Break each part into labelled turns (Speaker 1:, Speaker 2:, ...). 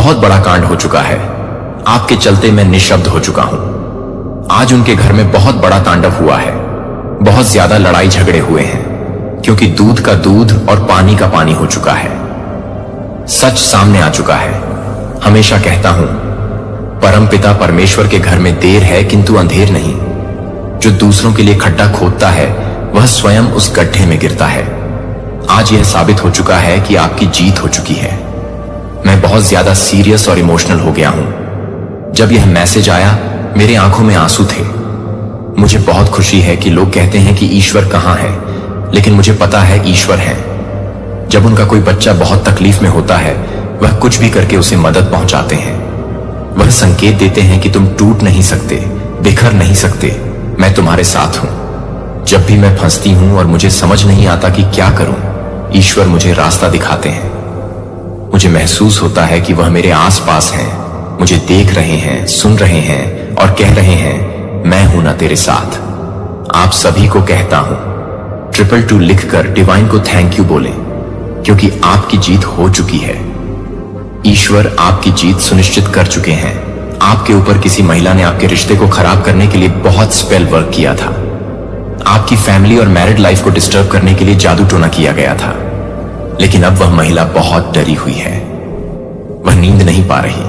Speaker 1: बहुत बड़ा कांड हो चुका है। आपके चलते मैं निशब्द हो चुका हूं। आज उनके घर में बहुत बड़ा तांडव हुआ है। बहुत ज्यादा लड़ाई झगड़े हुए हैं, क्योंकि दूध का दूध और पानी का पानी हो चुका है। सच सामने आ चुका है। हमेशा कहता हूं, परमपिता परमेश्वर के घर में देर है किंतु अंधेर नहीं। जो दूसरों के लिए खड्डा खोदता है वह स्वयं उस गड्ढे में गिरता है। आज यह साबित हो चुका है कि आपकी जीत हो चुकी है। मैं बहुत ज्यादा सीरियस और इमोशनल हो गया हूं। जब यह मैसेज आया मेरे आंखों में आंसू थे। मुझे बहुत खुशी है कि लोग कहते हैं कि ईश्वर कहां है, लेकिन मुझे पता है ईश्वर है। जब उनका कोई बच्चा बहुत तकलीफ में होता है वह कुछ भी करके उसे मदद पहुंचाते हैं। वह संकेत देते हैं कि तुम टूट नहीं सकते, बिखर नहीं सकते, मैं तुम्हारे साथ हूं। जब भी मैं फंसती हूं और मुझे समझ नहीं आता कि क्या करूं, ईश्वर मुझे रास्ता दिखाते हैं। मुझे महसूस होता है कि वह मेरे आसपास हैं, मुझे देख रहे हैं, सुन रहे हैं और कह रहे हैं, मैं हूं ना तेरे साथ। आप सभी को कहता हूं, 222 लिखकर डिवाइन को थैंक यू बोलें, क्योंकि आपकी जीत हो चुकी है। ईश्वर आपकी जीत सुनिश्चित कर चुके हैं। आपके ऊपर किसी महिला ने आपके रिश्ते को खराब करने के लिए बहुत स्पेल वर्क किया था। आपकी फैमिली और मैरिड लाइफ को डिस्टर्ब करने के लिए जादू टोना किया गया था। लेकिन अब वह महिला बहुत डरी हुई है। वह नींद नहीं पा रही,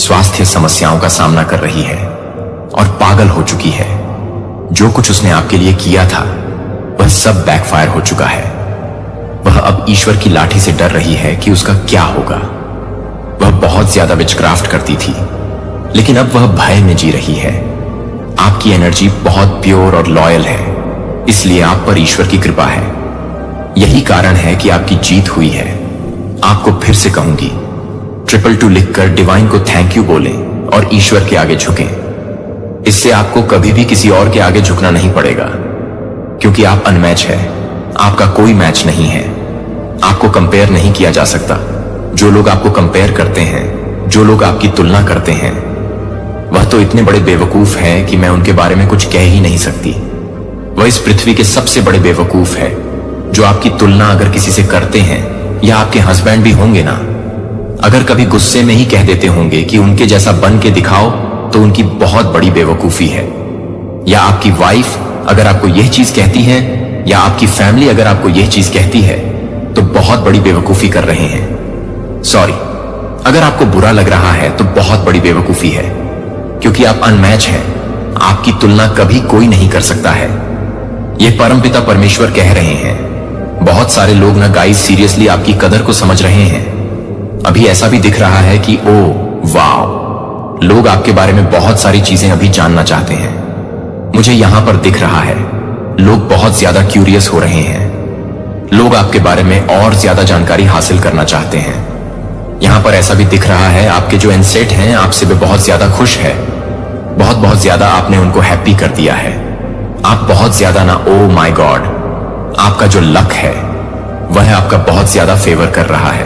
Speaker 1: स्वास्थ्य समस्याओं का सामना कर रही है और पागल हो चुकी है। जो कुछ उसने आपके लिए किया था वह सब बैकफायर हो चुका है। वह अब ईश्वर की लाठी से डर रही है कि उसका क्या होगा। वह बहुत ज्यादा विचक्राफ्ट करती थी, लेकिन अब वह भय में जी रही है। आपकी एनर्जी बहुत प्योर और लॉयल है, इसलिए आप पर ईश्वर की कृपा है। यही कारण है कि आपकी जीत हुई है। आपको फिर से कहूंगी, 222 लिखकर डिवाइन को थैंक यू बोलें और ईश्वर के आगे झुकें। इससे आपको कभी भी किसी और के आगे झुकना नहीं पड़ेगा, क्योंकि आप अनमैच है। आपका कोई मैच नहीं है। आपको कंपेयर नहीं किया जा सकता। जो लोग आपको कंपेयर करते हैं, जो लोग आपकी तुलना करते हैं, वह तो इतने बड़े बेवकूफ हैं कि मैं उनके बारे में कुछ कह ही नहीं सकती। वह इस पृथ्वी के सबसे बड़े बेवकूफ है। जो आपकी तुलना अगर किसी से करते हैं, या आपके हस्बैंड भी होंगे ना, अगर कभी गुस्से में ही कह देते होंगे कि उनके जैसा बन के दिखाओ, तो उनकी बहुत बड़ी बेवकूफी है। या आपकी वाइफ अगर आपको यह चीज कहती है, या आपकी फैमिली अगर आपको यह चीज कहती है, तो बहुत बड़ी बेवकूफी कर रहे हैं। सॉरी, अगर आपको बुरा लग रहा है तो बहुत बड़ी बेवकूफी है, क्योंकि आप अनमैच हैं। आपकी तुलना कभी कोई नहीं कर सकता है। यह परमपिता परमेश्वर कह रहे हैं। बहुत सारे लोग ना गाइस सीरियसली आपकी कदर को समझ रहे हैं। अभी ऐसा भी दिख रहा है कि ओ वाव, लोग आपके बारे में बहुत सारी चीजें अभी जानना चाहते हैं। मुझे यहां पर दिख रहा है, लोग बहुत ज्यादा क्यूरियस हो रहे हैं। लोग आपके बारे में और ज्यादा जानकारी हासिल करना चाहते हैं। यहां पर ऐसा भी दिख रहा है, आपके जो इनसेट हैं आपसे भी बहुत ज्यादा खुश है। बहुत ज्यादा आपने उनको हैप्पी कर दिया है। आप बहुत ज्यादा ना, ओ माय गॉड, आपका जो लक है वह आपका बहुत ज्यादा फेवर कर रहा है।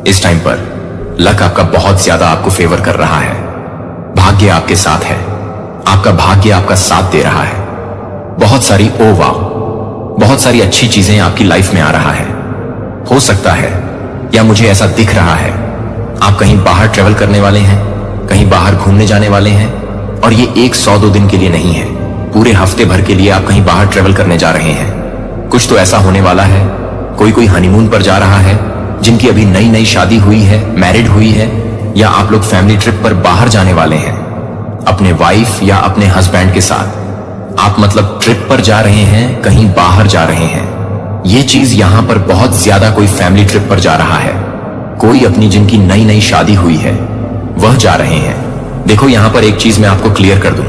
Speaker 1: इस टाइम पर लक आपका बहुत ज्यादा आपको फेवर कर रहा है। भाग्य आपके साथ है। आपका भाग्य आपका साथ दे रहा है। बहुत सारी ओ वाह, बहुत सारी अच्छी चीजें आपकी लाइफ में आ रहा है। हो सकता है, या मुझे ऐसा दिख रहा है, आप कहीं बाहर ट्रेवल करने वाले हैं, कहीं बाहर घूमने जाने वाले हैं। और ये 100-2 दिन के लिए नहीं है, पूरे हफ्ते भर के लिए आप कहीं बाहर ट्रेवल करने जा रहे हैं। कुछ तो ऐसा होने वाला है। कोई हनीमून पर जा रहा है, जिनकी अभी नई शादी हुई है, मैरिड हुई है, या आप लोग फैमिली ट्रिप पर बाहर जाने वाले हैं अपने वाइफ या अपने हस्बैंड के साथ। आप मतलब ट्रिप पर जा रहे हैं, कहीं बाहर जा रहे हैं। ये चीज यहां पर बहुत ज्यादा, कोई फैमिली ट्रिप पर जा रहा है, कोई अपनी जिनकी नई शादी हुई है वह जा रहे हैं। देखो यहां पर एक चीज मैं आपको क्लियर कर दूं,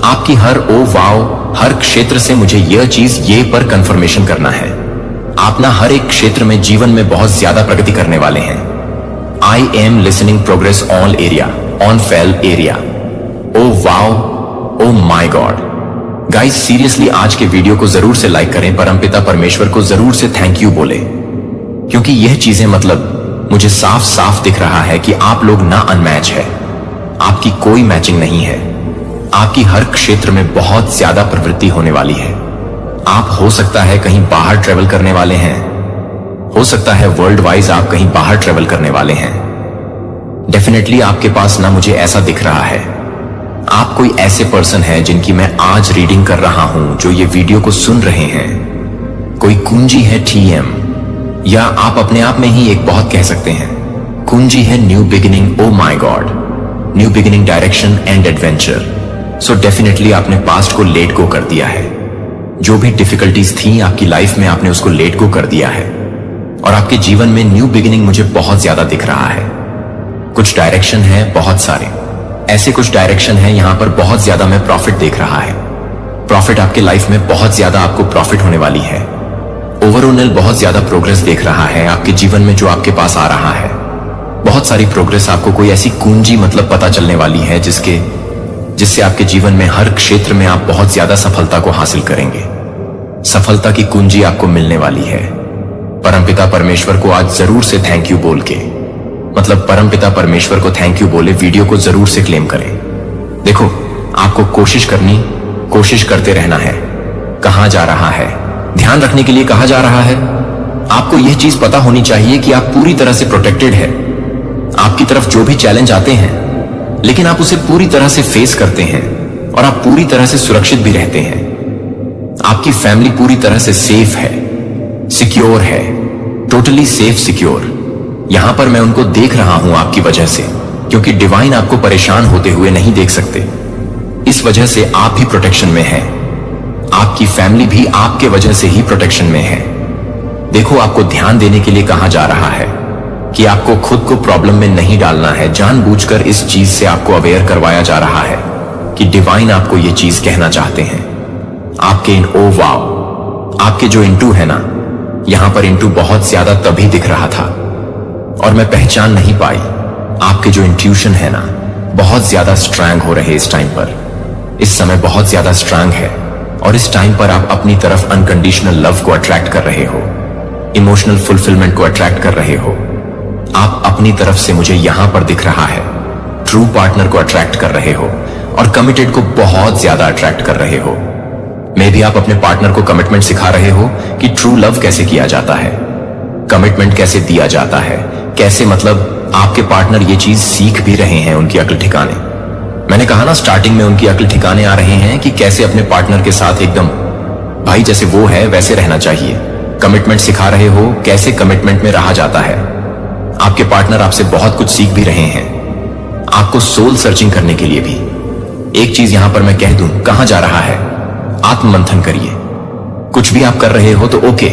Speaker 1: आपकी हर ओ वाव, हर क्षेत्र से मुझे यह चीज ये पर कंफर्मेशन करना है। आप ना हर एक क्षेत्र में जीवन में बहुत ज्यादा प्रगति करने वाले हैं। I am listening progress all area, on fail area. Oh wow, oh my God. Guys seriously आज के वीडियो को जरूर से लाइक करें, परमपिता परमेश्वर को जरूर से थैंक यू बोले, क्योंकि यह चीजें मतलब मुझे साफ साफ दिख रहा है कि आप लोग ना अनमैच है। आपकी कोई मैचिंग नहीं है। आपकी हर क्षेत्र में बहुत ज्यादा प्रवृत्ति होने वाली है। आप हो सकता है कहीं बाहर ट्रेवल करने वाले हैं, हो सकता है वर्ल्ड वाइज आप कहीं बाहर ट्रेवल करने वाले हैं, डेफिनेटली आपके पास ना मुझे ऐसा दिख रहा है। आप कोई ऐसे पर्सन है जिनकी मैं आज रीडिंग कर रहा हूं जो ये वीडियो को सुन रहे हैं। कोई कुंजी है TM, या आप अपने आप में ही एक बहुत कह सकते हैं। कुंजी है new beginning, O my God, new beginning, direction and adventure. So definitely आपने पास्ट को लेट गो कर दिया है। जो भी डिफिकल्टीज थी आपकी लाइफ में आपने उसको लेट गो कर दिया है और आपके जीवन में न्यू बिगिनिंग मुझे बहुत ज्यादा दिख रहा है। कुछ डायरेक्शन है, बहुत सारे ऐसे कुछ डायरेक्शन है, यहां पर बहुत ज्यादा मैं प्रॉफिट देख रहा है। प्रॉफिट आपके लाइफ में बहुत ज्यादा आपको प्रॉफिट होने वाली है। ओवरऑल बहुत ज्यादा प्रोग्रेस देख रहा है आपके जीवन में जो आपके पास आ रहा है। बहुत सारी प्रोग्रेस, आपको कोई ऐसी कुंजी मतलब पता चलने वाली है जिससे आपके जीवन में हर क्षेत्र में आप बहुत ज्यादा सफलता को हासिल करेंगे। सफलता की कुंजी आपको मिलने वाली है। परमपिता परमेश्वर को आज जरूर से थैंक यू बोल के, मतलब परमपिता परमेश्वर को थैंक यू बोले वीडियो को जरूर से क्लेम करें। देखो, आपको कोशिश करते रहना है। कहां जा रहा है, ध्यान रखने के लिए कहा जा रहा है। आपको यह चीज पता होनी चाहिए कि आप पूरी तरह से प्रोटेक्टेड है। आपकी तरफ जो भी चैलेंज आते हैं लेकिन आप उसे पूरी तरह से फेस करते हैं और आप पूरी तरह से सुरक्षित भी रहते हैं। आपकी फैमिली पूरी तरह से सेफ है, सिक्योर है, टोटली सेफ सिक्योर। यहां पर मैं उनको देख रहा हूं आपकी वजह से, क्योंकि डिवाइन आपको परेशान होते हुए नहीं देख सकते। इस वजह से आप भी प्रोटेक्शन में हैं। आपकी फैमिली भी आपके वजह से ही प्रोटेक्शन में है। देखो, आपको ध्यान देने के लिए कहा जा रहा है कि आपको खुद को प्रॉब्लम में नहीं डालना है। जानबूझकर इस चीज से आपको अवेयर करवाया जा रहा है कि डिवाइन आपको ये चीज कहना चाहते हैं। आपके इन ओ वाव, आपके जो इंटू है ना, यहां पर इंटू बहुत ज्यादा तभी दिख रहा था और मैं पहचान नहीं पाई। आपके जो इंट्यूशन है ना, बहुत ज्यादा स्ट्रांग हो रहे इस टाइम पर। इस समय बहुत ज्यादा स्ट्रांग है और इस टाइम पर आप अपनी तरफ अनकंडीशनल लव को अट्रैक्ट कर रहे हो, इमोशनल फुलफिलमेंट को अट्रैक्ट कर रहे हो। आप अपनी तरफ से, मुझे यहां पर दिख रहा है, ट्रू पार्टनर को अट्रैक्ट कर रहे हो और कमिटेड को बहुत ज्यादा अट्रैक्ट कर रहे हो। मे भी आप अपने पार्टनर को कमिटमेंट सिखा रहे हो कि ट्रू लव कैसे किया जाता है, कमिटमेंट कैसे दिया जाता है, कैसे, मतलब आपके पार्टनर ये चीज सीख भी रहे हैं। उनकी अक्ल ठिकाने, मैंने कहा ना स्टार्टिंग में, उनकी अक्ल ठिकाने आ रहे हैं कि कैसे अपने पार्टनर के साथ एकदम भाई जैसे वो है वैसे रहना चाहिए। कमिटमेंट सिखा रहे हो, कैसे कमिटमेंट में रहा जाता है। आपके पार्टनर आपसे बहुत कुछ सीख भी रहे हैं, आपको सोल सर्चिंग करने के लिए भी। एक चीज यहां पर मैं कह दूं, कहां जा रहा है, आत्ममंथन करिए। कुछ भी आप कर रहे हो तो ओके,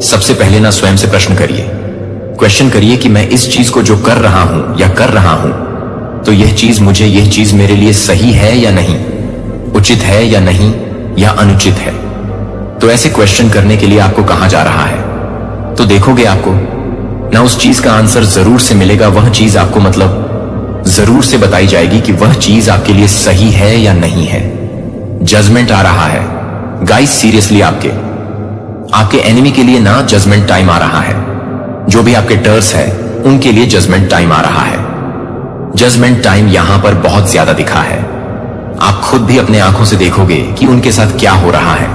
Speaker 1: सबसे पहले ना स्वयं से प्रश्न करिए, क्वेश्चन करिए कि मैं इस चीज को जो कर रहा हूं या कर रहा हूं, तो यह चीज मेरे लिए सही है या नहीं, उचित है या नहीं, या अनुचित है। तो ऐसे क्वेश्चन करने के लिए आपको कहा जा रहा है। तो देखोगे आपको ना उस चीज का आंसर जरूर से मिलेगा। वह चीज आपको, मतलब जरूर से बताई जाएगी कि वह चीज आपके लिए सही है या नहीं है। जजमेंट आ रहा है गाइस, सीरियसली आपके एनिमी के लिए ना जजमेंट टाइम आ रहा है। जो भी आपके टर्स है उनके लिए जजमेंट टाइम आ रहा है। जजमेंट टाइम यहां पर बहुत ज्यादा दिखा है। आप खुद भी अपने आंखों से देखोगे कि उनके साथ क्या हो रहा है,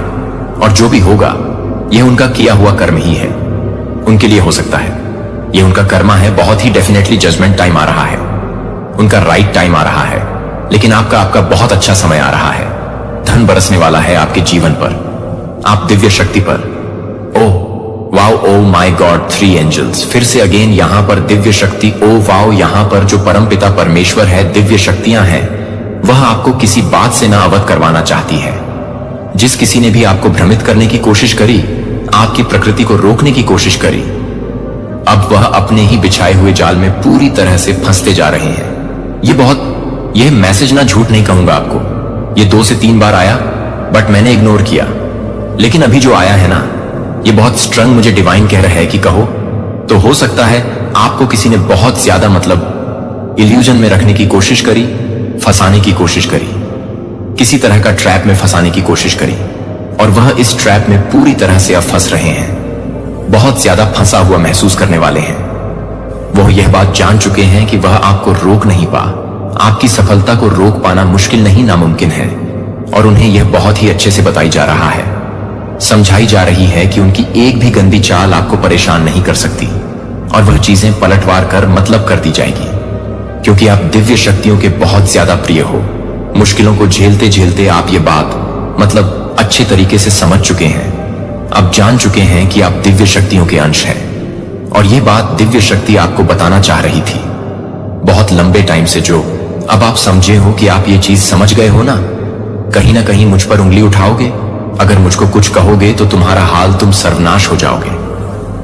Speaker 1: और जो भी होगा यह उनका किया हुआ कर्म ही है। उनके लिए हो सकता है यह उनका कर्मा है। बहुत ही डेफिनेटली जजमेंट टाइम आ रहा है, उनका राइट टाइम आ रहा है। लेकिन आपका बहुत अच्छा समय आ रहा है। धन बरसने वाला है आपके जीवन पर, आप दिव्य शक्ति पर। Oh wow, oh my God, 3 angels फिर से अगेन यहां पर दिव्य शक्ति। ओ वाओ, यहां पर जो परमपिता परमेश्वर है, दिव्य शक्तियां हैं, वह आपको किसी बात से ना अवगत करवाना चाहती है। जिस किसी ने भी आपको भ्रमित करने की कोशिश करी, आपकी प्रकृति को रोकने की कोशिश करी, अब वह अपने ही बिछाए हुए जाल में पूरी तरह से फंसते जा रहे हैं। यह मैसेज ना झूठ नहीं कहूंगा आपको, ये 2 से 3 बार आया बट मैंने इग्नोर किया। लेकिन अभी जो आया है ना, ये बहुत स्ट्रंग मुझे डिवाइन कह रहा है कि कहो। तो हो सकता है आपको किसी ने बहुत ज्यादा, मतलब इल्यूजन में रखने की कोशिश करी, फंसाने की कोशिश करी, किसी तरह का ट्रैप में फंसाने की कोशिश करी, और वह इस ट्रैप में पूरी तरह से अब फंस रहे हैं। बहुत ज्यादा फंसा हुआ महसूस करने वाले हैं। वो यह बात जान चुके हैं कि वह आपको रोक नहीं पा। आपकी सफलता को रोक पाना मुश्किल नहीं, नामुमकिन है। और उन्हें यह बहुत ही अच्छे से बताई जा रहा है, समझाई जा रही है कि उनकी एक भी गंदी चाल आपको परेशान नहीं कर सकती, और वह चीजें पलटवार कर मतलब कर दी जाएगी। क्योंकि आप दिव्य शक्तियों के बहुत ज्यादा प्रिय हो। मुश्किलों को झेलते झेलते आप ये बात मतलब अच्छे तरीके से समझ चुके हैं। अब जान चुके हैं कि आप दिव्य शक्तियों के अंश हैं, और ये बात दिव्य शक्ति आपको बताना चाह रही थी बहुत लंबे टाइम से। जो अब आप समझे हो कि आप ये चीज समझ गए हो ना कहीं मुझ पर उंगली उठाओगे, अगर मुझको कुछ कहोगे तो तुम्हारा हाल तुम सर्वनाश हो जाओगे।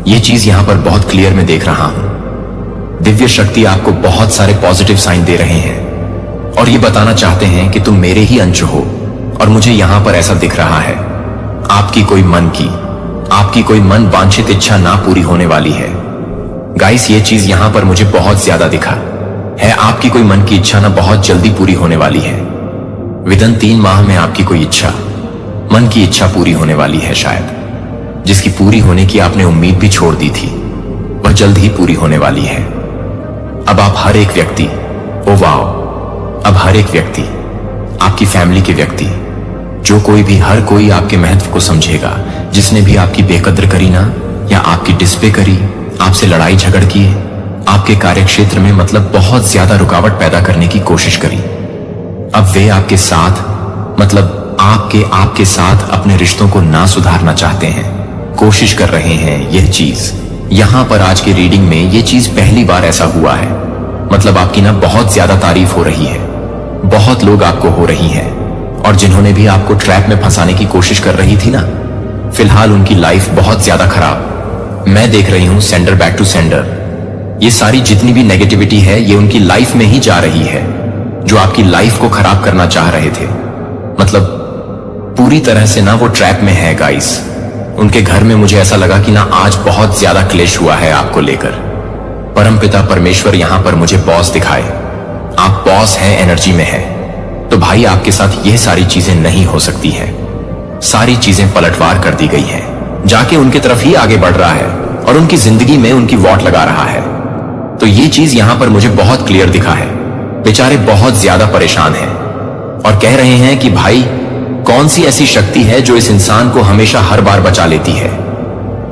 Speaker 1: ये चीज यहां पर बहुत क्लियर में देख रहा हूं। दिव्य शक्ति आपको बहुत सारे पॉजिटिव साइन दे रहे हैं और ये बताना चाहते हैं कि तुम मेरे ही अंश हो, और मुझे यहां पर ऐसा दिख रहा है आपकी कोई मन वांछित इच्छा ना पूरी होने वाली है। गाइस, ये चीज यहां पर मुझे बहुत ज्यादा दिखा है। आपकी कोई मन की इच्छा ना बहुत जल्दी पूरी होने वाली है। विदिन 3 माह में आपकी कोई इच्छा, मन की इच्छा पूरी होने वाली है शायद, जिसकी पूरी होने की आपने उम्मीद भी छोड़ दी थी, वह जल्द ही पूरी होने वाली है। अब आप हर एक व्यक्ति, ओ वाओ, अब हर एक व्यक्ति, आपकी फैमिली के व्यक्ति, जो कोई भी, हर कोई आपके महत्व को समझेगा। जिसने भी आपकी बेकद्र करी ना, या आपकी डिस्पे करी, आपसे लड़ाई झगड़ की, आपके कार्यक्षेत्र में मतलब बहुत ज्यादा रुकावट पैदा करने की कोशिश करी, अब वे आपके साथ मतलब आपके साथ अपने रिश्तों को ना सुधारना चाहते हैं, कोशिश कर रहे हैं। यह चीज यहां पर आज की रीडिंग में ये चीज पहली बार ऐसा हुआ है। मतलब आपकी ना बहुत ज्यादा तारीफ हो रही है, बहुत लोग आपको हो रही हैं, और जिन्होंने भी आपको ट्रैप में फंसाने की कोशिश कर रही थी ना, फिलहाल उनकी लाइफ बहुत ज्यादा खराब। मैं देख रही हूं सेंडर बैक टू सेंडर। ये सारी जितनी भी नेगेटिविटी है ये उनकी लाइफ में ही जा रही है, जो आपकी लाइफ को खराब करना चाह रहे थे। मतलब पूरी तरह से ना वो ट्रैप में है गाइस। उनके घर में मुझे ऐसा लगा कि ना आज बहुत ज्यादा क्लेश हुआ है आपको लेकर। परमपिता परमेश्वर यहां पर मुझे बॉस दिखाए। आप बॉस हैं, एनर्जी में है, तो भाई आपके साथ यह सारी चीजें नहीं हो सकती हैं। सारी चीजें पलटवार कर दी गई हैं। जाके उनके तरफ ही आगे बढ़ रहा है और उनकी जिंदगी में उनकी वॉट लगा रहा है। तो ये चीज यहां पर मुझे बहुत क्लियर दिखा है। बेचारे बहुत ज्यादा परेशान हैं और कह रहे हैं कि भाई कौन सी ऐसी शक्ति है जो इस इंसान को हमेशा हर बार बचा लेती है।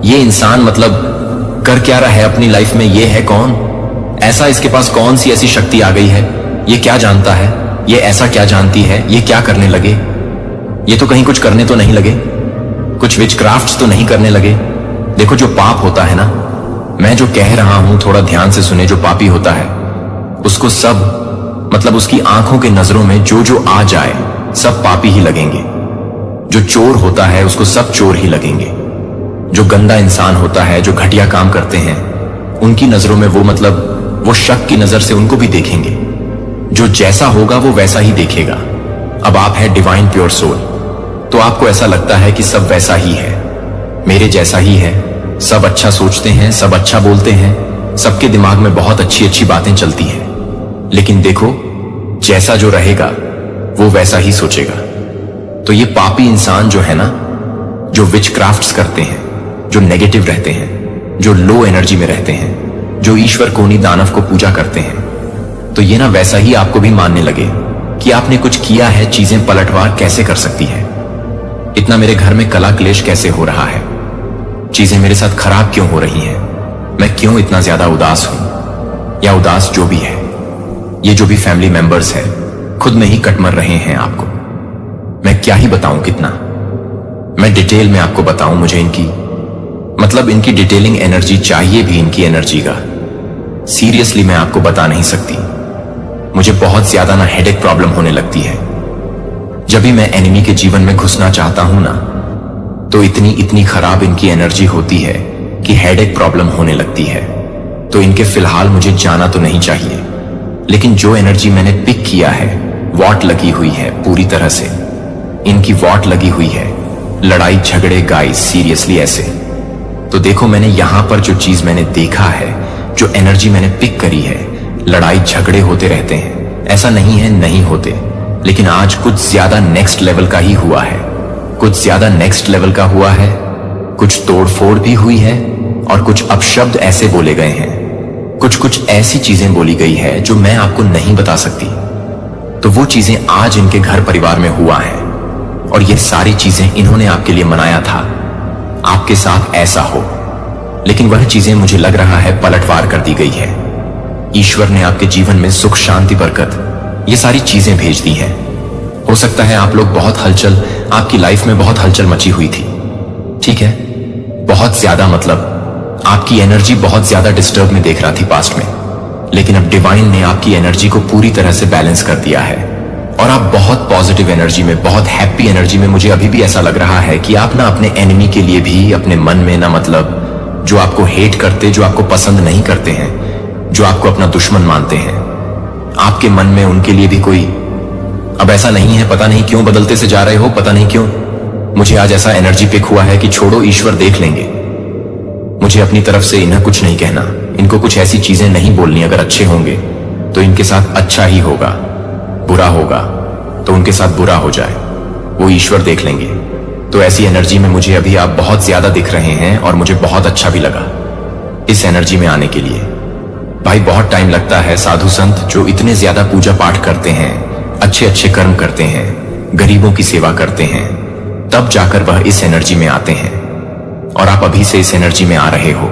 Speaker 1: ये इंसान मतलब कर क्या रहा है अपनी लाइफ में, ये है कौन? ऐसा इसके पास कौन सी ऐसी शक्ति आ गई है? ये क्या जानता है? ये ऐसा क्या जानती है? ये क्या करने लगे? ये तो कहीं कुछ करने तो नहीं लगे, कुछ विचक्राफ्ट्स तो नहीं करने लगे। देखो जो पाप होता है ना, मैं जो कह रहा हूं थोड़ा ध्यान से सुने, जो पापी होता है उसको सब मतलब उसकी आंखों के नजरों में जो जो आ जाए सब पापी ही लगेंगे। जो चोर होता है उसको सब चोर ही लगेंगे। जो गंदा इंसान होता है, जो घटिया काम करते हैं, उनकी नजरों में वो मतलब वो शक की नजर से उनको भी देखेंगे। जो जैसा होगा वो वैसा ही देखेगा। अब आप है डिवाइन प्योर सोल, तो आपको ऐसा लगता है कि सब वैसा ही है, मेरे जैसा ही है, सब अच्छा सोचते हैं, सब अच्छा बोलते हैं, सबके दिमाग में बहुत अच्छी अच्छी बातें चलती हैं। लेकिन देखो जैसा जो रहेगा वो वैसा ही सोचेगा। तो ये पापी इंसान जो है ना, जो विचक्राफ्ट्स करते हैं, जो नेगेटिव रहते हैं, जो लो एनर्जी में रहते हैं, जो ईश्वर कोनी दानव को पूजा करते हैं, तो ये ना वैसा ही आपको भी मानने लगे कि आपने कुछ किया है, चीजें पलटवार कैसे कर सकती है। इतना मेरे घर में कला क्लेश कैसे हो रहा है, चीजें मेरे साथ खराब क्यों हो रही हैं, मैं क्यों इतना ज्यादा उदास हूं, या उदास जो भी है, ये जो भी फैमिली मेंबर्स है खुद में ही कट मर रहे हैं आपको। मैं क्या ही बताऊं कितना, मैं डिटेल में आपको बताऊं, मुझे इनकी डिटेलिंग एनर्जी चाहिए भी, इनकी एनर्जी का सीरियसली मैं आपको बता नहीं सकती। मुझे बहुत ज्यादा ना हेडेक प्रॉब्लम होने लगती है। जब भी मैं एनिमी के जीवन में घुसना चाहता हूं ना, तो इतनी खराब इनकी एनर्जी होती है कि हेडेक प्रॉब्लम होने लगती है। तो इनके फिलहाल मुझे जाना तो नहीं चाहिए, लेकिन जो एनर्जी मैंने पिक किया है, वॉट लगी हुई है पूरी तरह से, इनकी वॉट लगी हुई है, लड़ाई झगड़े गाइस, सीरियसली ऐसे। तो देखो मैंने यहां पर जो चीज मैंने देखा है, जो एनर्जी मैंने पिक करी है, लड़ाई झगड़े होते रहते हैं, ऐसा नहीं है नहीं होते, लेकिन आज कुछ ज्यादा नेक्स्ट लेवल का ही हुआ है, कुछ ज्यादा नेक्स्ट लेवल का हुआ है। कुछ तोड़फोड़ भी हुई है और कुछ अपशब्द ऐसे बोले गए हैं, कुछ ऐसी चीजें बोली गई है जो मैं आपको नहीं बता सकती। तो वो चीजें आज इनके घर परिवार में हुआ है, और ये सारी चीजें इन्होंने आपके लिए मनाया था, आपके साथ ऐसा हो, लेकिन वह चीजें मुझे लग रहा है पलटवार कर दी गई है। ईश्वर ने आपके जीवन में सुख, शांति, बरकत, ये सारी चीजें भेज दी हैं। हो सकता है आप लोग बहुत हलचल, आपकी लाइफ में बहुत हलचल मची हुई थी, ठीक है, बहुत ज्यादा, मतलब आपकी एनर्जी बहुत ज्यादा डिस्टर्ब में देख रहा थी पास्ट में, लेकिन अब डिवाइन ने आपकी एनर्जी को पूरी तरह से बैलेंस कर दिया है और आप बहुत पॉजिटिव एनर्जी में, बहुत हैप्पी एनर्जी में। मुझे अभी भी ऐसा लग रहा है कि आप ना अपने एनिमी के लिए भी अपने मन में ना, मतलब जो आपको हेट करते, जो आपको पसंद नहीं करते हैं, जो आपको अपना दुश्मन मानते हैं, आपके मन में उनके लिए भी कोई, अब ऐसा नहीं है, पता नहीं क्यों बदलते से जा रहे हो, पता नहीं क्यों मुझे आज ऐसा एनर्जी पिक हुआ है कि छोड़ो, ईश्वर देख लेंगे। मुझे अपनी तरफ से इन्हें कुछ नहीं कहना, इनको कुछ ऐसी चीजें नहीं बोलनी। अगर अच्छे होंगे तो इनके साथ अच्छा ही होगा, बुरा होगा तो उनके साथ बुरा हो जाए, वो ईश्वर देख लेंगे। तो ऐसी एनर्जी में मुझे अभी आप बहुत ज्यादा दिख रहे हैं और मुझे बहुत अच्छा भी लगा इस एनर्जी में आने के लिए। भाई बहुत टाइम लगता है, साधु संत जो इतने ज्यादा पूजा पाठ करते हैं, अच्छे अच्छे कर्म करते हैं, गरीबों की सेवा करते हैं, तब जाकर वह इस एनर्जी में आते हैं और आप अभी से इस एनर्जी में आ रहे हो।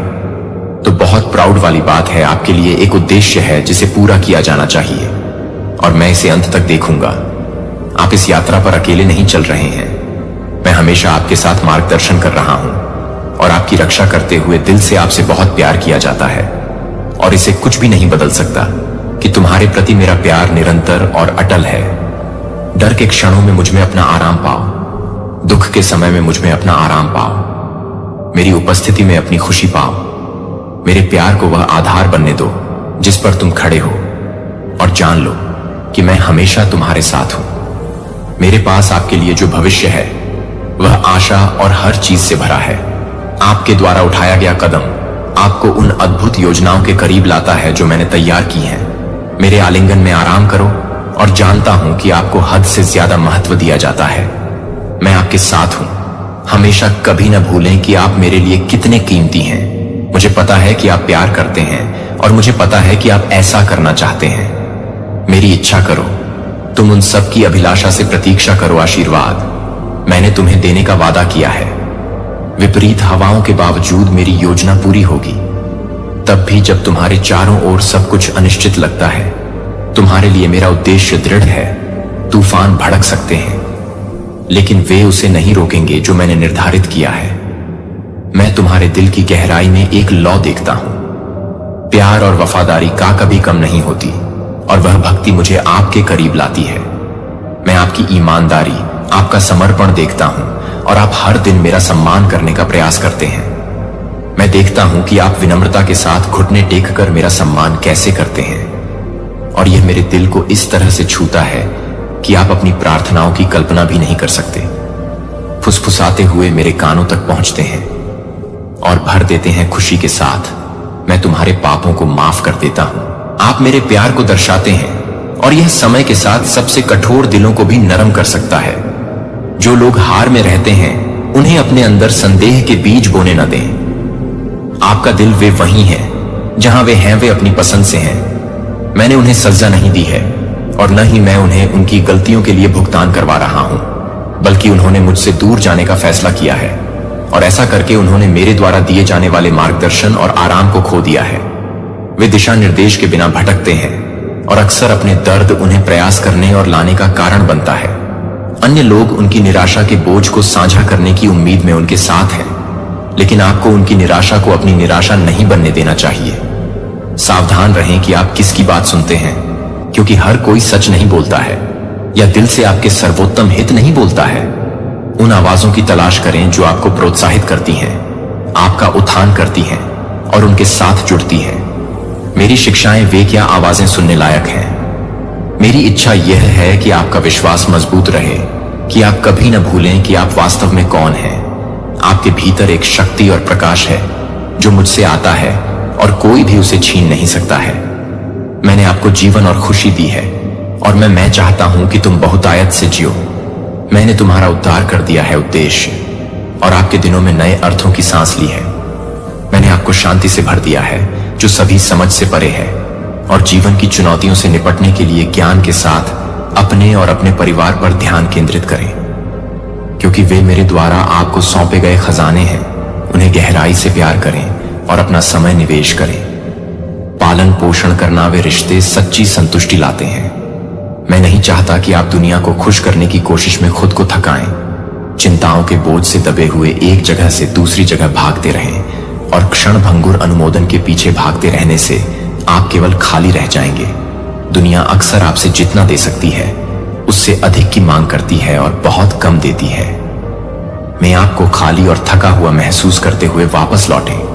Speaker 1: तो बहुत प्राउड वाली बात है, आपके लिए एक उद्देश्य है जिसे पूरा किया जाना चाहिए और मैं इसे अंत तक देखूंगा। आप इस यात्रा पर अकेले नहीं चल रहे हैं, मैं हमेशा आपके साथ मार्गदर्शन कर रहा हूं और आपकी रक्षा करते हुए दिल से आपसे बहुत प्यार किया जाता है और इसे कुछ भी नहीं बदल सकता कि तुम्हारे प्रति मेरा प्यार निरंतर और अटल है। डर के क्षणों में मुझ में अपना आराम पाओ, दुख के समय में मुझ में अपना आराम पाओ, मेरी उपस्थिति में अपनी खुशी पाओ। मेरे प्यार को वह आधार बनने दो जिस पर तुम खड़े हो और जान लो कि मैं हमेशा तुम्हारे साथ हूं। मेरे पास आपके लिए जो भविष्य है वह आशा और हर चीज से भरा है। आपके द्वारा उठाया गया कदम आपको उन अद्भुत योजनाओं के करीब लाता है जो मैंने तैयार की हैं। मेरे आलिंगन में आराम करो और जानता हूं कि आपको हद से ज्यादा महत्व दिया जाता है। मैं आपके साथ हूं, हमेशा कभी न भूलें कि आप मेरे लिए कितने कीमती हैं। मुझे पता है कि आप प्यार करते हैं और मुझे पता है कि आप ऐसा करना चाहते हैं। मेरी इच्छा करो, तुम उन सब की अभिलाषा से प्रतीक्षा करो आशीर्वाद मैंने तुम्हें देने का वादा किया है। विपरीत हवाओं के बावजूद मेरी योजना पूरी होगी। तब भी जब तुम्हारे चारों ओर सब कुछ अनिश्चित लगता है, तुम्हारे लिए मेरा उद्देश्य दृढ़ है। तूफान भड़क सकते हैं लेकिन वे उसे नहीं रोकेंगे जो मैंने निर्धारित किया है। मैं तुम्हारे दिल की गहराई में एक लौ देखता हूं। प्यार और वफादारी का कभी कम नहीं होती और वह भक्ति मुझे आपके करीब लाती है। मैं आपकी ईमानदारी, आपका समर्पण देखता हूं और आप हर दिन मेरा सम्मान करने का प्रयास करते हैं। मैं देखता हूं कि आप विनम्रता के साथ घुटने टेककर मेरा सम्मान कैसे करते हैं और यह मेरे दिल को इस तरह से छूता है कि आप अपनी प्रार्थनाओं की कल्पना भी नहीं कर सकते। फुसफुसाते हुए मेरे कानों तक पहुंचते हैं और भर देते हैं खुशी के साथ। मैं तुम्हारे पापों को माफ कर देता हूं। आप मेरे प्यार को दर्शाते हैं और यह समय के साथ सबसे कठोर दिलों को भी नरम कर सकता है। जो लोग हार में रहते हैं उन्हें अपने अंदर संदेह के बीज बोने न दें। आपका दिल वे वही है जहां वे हैं, वे अपनी पसंद से हैं। मैंने उन्हें सजा नहीं दी है और न ही मैं उन्हें उनकी गलतियों के लिए भुगतान करवा रहा हूं, बल्कि उन्होंने मुझसे दूर जाने का फैसला किया है और ऐसा करके उन्होंने मेरे द्वारा दिए जाने वाले मार्गदर्शन और आराम को खो दिया है। वे दिशा निर्देश के बिना भटकते हैं और अक्सर अपने दर्द उन्हें प्रयास करने और लाने का कारण बनता है। अन्य लोग उनकी निराशा के बोझ को साझा करने की उम्मीद में उनके साथ हैं, लेकिन आपको उनकी निराशा को अपनी निराशा नहीं बनने देना चाहिए। सावधान रहें कि आप किसकी बात सुनते हैं, क्योंकि हर कोई सच नहीं बोलता है या दिल से आपके सर्वोत्तम हित नहीं बोलता है। उन आवाजों की तलाश करें जो आपको प्रोत्साहित करती हैं, आपका उत्थान करती हैं और उनके साथ जुड़ती हैं। मेरी शिक्षाएं वे क्या आवाजें सुनने लायक हैं। मेरी इच्छा यह है कि आपका विश्वास मजबूत रहे, कि आप कभी न भूलें कि आप वास्तव में कौन हैं। आपके भीतर एक शक्ति और प्रकाश है जो मुझसे आता है और कोई भी उसे छीन नहीं सकता है। मैंने आपको जीवन और खुशी दी है और मैं चाहता हूं कि तुम बहुतायत से जियो। मैंने तुम्हारा उद्धार कर दिया है उद्देश्य और आपके दिनों में नए अर्थों की सांस ली है। मैंने आपको शांति से भर दिया है जो सभी समझ से परे है और जीवन की चुनौतियों से निपटने के लिए ज्ञान के साथ अपने और अपने परिवार पर ध्यान केंद्रित करें, क्योंकि वे मेरे द्वारा आपको सौंपे गए खजाने हैं। उन्हें गहराई से प्यार करें और अपना समय निवेश करें। पालन पोषण करना वे रिश्ते सच्ची संतुष्टि लाते हैं। मैं नहीं चाहता कि आप दुनिया को खुश करने की कोशिश में खुद को थकाएं, चिंताओं के बोझ से दबे हुए एक जगह से दूसरी जगह भागते रहें और क्षण भंगुर अनुमोदन के पीछे भागते रहने से आप केवल खाली रह जाएंगे। दुनिया अक्सर आपसे जितना दे सकती है उससे अधिक की मांग करती है और बहुत कम देती है। मैं आपको खाली और थका हुआ महसूस करते हुए वापस लौटें।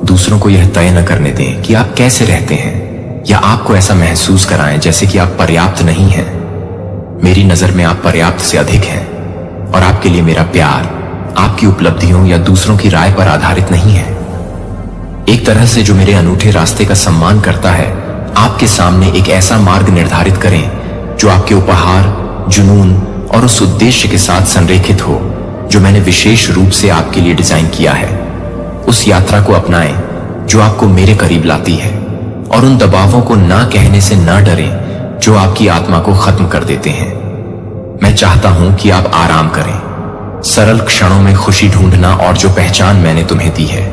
Speaker 1: दूसरों को यह तय न करने दें कि आप कैसे रहते हैं या आपको ऐसा महसूस कराएं जैसे कि आप पर्याप्त नहीं हैं। मेरी नजर में आप पर्याप्त से अधिक हैं और आपके लिए मेरा प्यार आपकी उपलब्धियों या दूसरों की राय पर आधारित नहीं है। एक तरह से जो मेरे अनूठे रास्ते का सम्मान करता है, आपके सामने एक ऐसा मार्ग निर्धारित करें जो आपके उपहार, जुनून और उस उद्देश्य के साथ संरेखित हो जो मैंने विशेष रूप से आपके लिए डिजाइन किया है। उस यात्रा को अपनाएं जो आपको मेरे करीब लाती है और उन दबावों को ना कहने से ना डरें जो आपकी आत्मा को खत्म कर देते हैं। मैं चाहता हूं कि आप आराम करें, सरल क्षणों में खुशी ढूंढना और जो पहचान मैंने तुम्हें दी है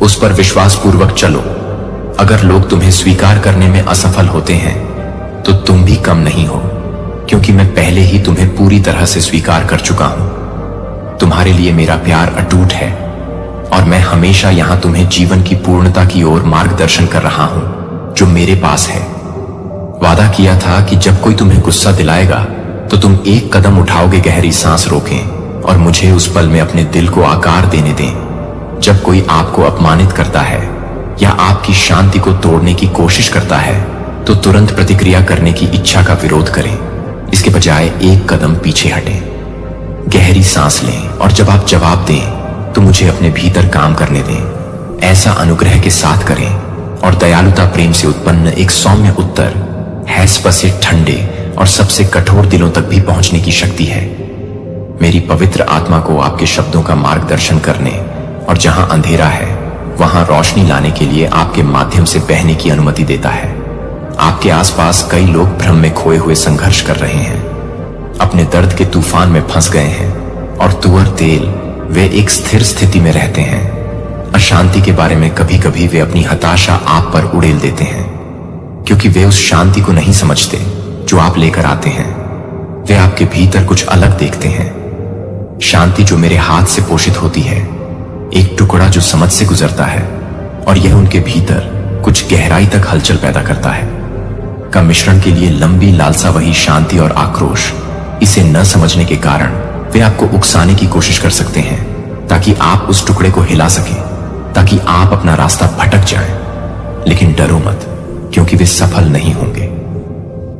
Speaker 1: उस पर विश्वासपूर्वक चलो। अगर लोग तुम्हें स्वीकार करने में असफल होते हैं तो तुम भी कम नहीं हो, क्योंकि मैं पहले ही तुम्हें पूरी तरह से स्वीकार कर चुका हूं। तुम्हारे लिए मेरा प्यार अटूट है और मैं हमेशा यहां तुम्हें जीवन की पूर्णता की ओर मार्गदर्शन कर रहा हूं जो मेरे पास है। वादा किया था कि जब कोई तुम्हें गुस्सा दिलाएगा तो तुम एक कदम उठाओगे, गहरी सांस रोकें और मुझे उस पल में अपने दिल को आकार देने दें। जब कोई आपको अपमानित करता है या आपकी शांति को तोड़ने की कोशिश करता है तो तुरंत प्रतिक्रिया करने की इच्छा का विरोध करें। इसके बजाय एक कदम पीछे हटें, गहरी सांस लें और जब आप जवाब दें तो मुझे अपने भीतर काम करने दें। ऐसा अनुग्रह के साथ करें और दयालुता प्रेम से उत्पन्न एक सौम्य उत्तर हैस्प से ठंडे और सबसे कठोर दिलों तक भी पहुंचने की शक्ति है। मेरी पवित्र आत्मा को आपके शब्दों का मार्गदर्शन करने और जहां अंधेरा है वहां रोशनी लाने के लिए आपके माध्यम से बहने की अनुमति देता है। आपके आसपास कई लोग भ्रम में खोए हुए संघर्ष कर रहे हैं, अपने दर्द के तूफान में फंस गए हैं और तुअर तेल वे एक स्थिर स्थिति में रहते हैं। अशांति के बारे में कभी कभी वे अपनी हताशा आप पर उड़ेल देते हैं, क्योंकि वे उस शांति को नहीं समझते जो आप लेकर आते हैं। वे आपके भीतर कुछ अलग देखते हैं। शांति जो मेरे हाथ से पोषित होती है, एक टुकड़ा जो समझ से गुजरता है और यह उनके भीतर कुछ गहराई तक हलचल पैदा करता है, का मिश्रण के लिए लंबी लालसा वही शांति और आक्रोश। इसे न समझने के कारण वे आपको उकसाने की कोशिश कर सकते हैं ताकि आप उस टुकड़े को हिला सकें, ताकि आप अपना रास्ता भटक जाएं। लेकिन डरो मत, क्योंकि वे सफल नहीं होंगे।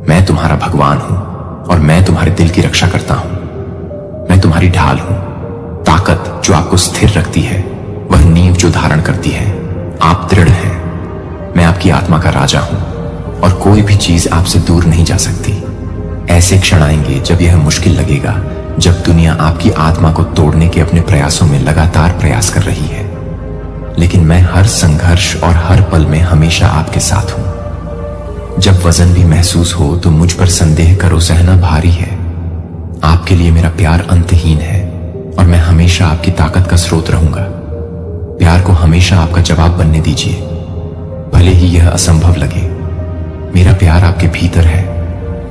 Speaker 1: मैं तुम्हारा भगवान हूं और मैं तुम्हारे दिल की रक्षा करता हूं। मैं तुम्हारी ढाल हूं, ताकत जो आपको स्थिर रखती है, वह नींव जो धारण करती है। आप दृढ़ हैं। मैं आपकी आत्मा का राजा हूं और कोई भी चीज आपसे दूर नहीं जा सकती। ऐसे क्षण आएंगे जब यह मुश्किल लगेगा, जब दुनिया आपकी आत्मा को तोड़ने के अपने प्रयासों में लगातार प्रयास कर रही है, लेकिन मैं हर संघर्ष और हर पल में हमेशा आपके साथ हूं। जब वजन भी महसूस हो तो मुझ पर संदेह करो, सहना भारी है। आपके लिए मेरा प्यार अंतहीन है और मैं हमेशा आपकी ताकत का स्रोत रहूंगा। प्यार को हमेशा आपका जवाब बनने दीजिए, भले ही यह असंभव लगे। मेरा प्यार आपके भीतर है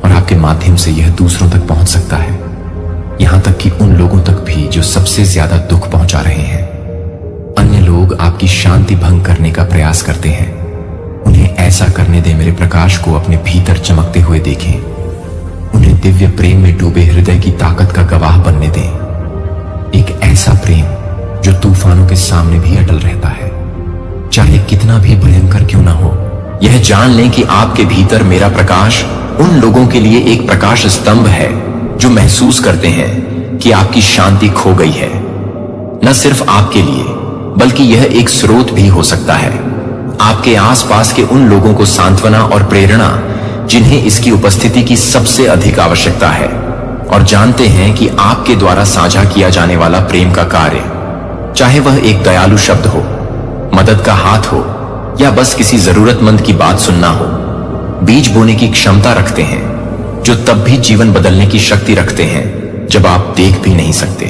Speaker 1: और आपके माध्यम से यह दूसरों तक पहुंच सकता है, यहां तक कि उन लोगों तक भी जो सबसे ज्यादा दुख पहुंचा रहे हैं। अन्य लोग आपकी शांति भंग करने का प्रयास करते हैं, उन्हें ऐसा करने दें। मेरे प्रकाश को अपने भीतर चमकते हुए देखें। उन्हें दिव्य प्रेम में डूबे हृदय की ताकत का गवाह बनने दें। एक ऐसा प्रेम जो तूफानों के सामने भी अटल रहता है, चाहे कितना भी भयंकर क्यों ना हो। यह जान लें कि आपके भीतर मेरा प्रकाश उन लोगों के लिए एक प्रकाश स्तंभ है जो महसूस करते हैं कि आपकी शांति खो गई है। न सिर्फ आपके लिए, बल्कि यह एक स्रोत भी हो सकता है आपके आसपास के उन लोगों को सांत्वना और प्रेरणा जिन्हें इसकी उपस्थिति की सबसे अधिक आवश्यकता है और जानते हैं कि आपके द्वारा साझा किया जाने वाला प्रेम का कार्य, चाहे वह एक दयालु शब्द हो, मदद का हाथ हो या बस किसी जरूरतमंद की बात सुनना हो, बीज बोने की क्षमता रखते हैं, जो तब भी जीवन बदलने की शक्ति रखते हैं जब आप देख भी नहीं सकते।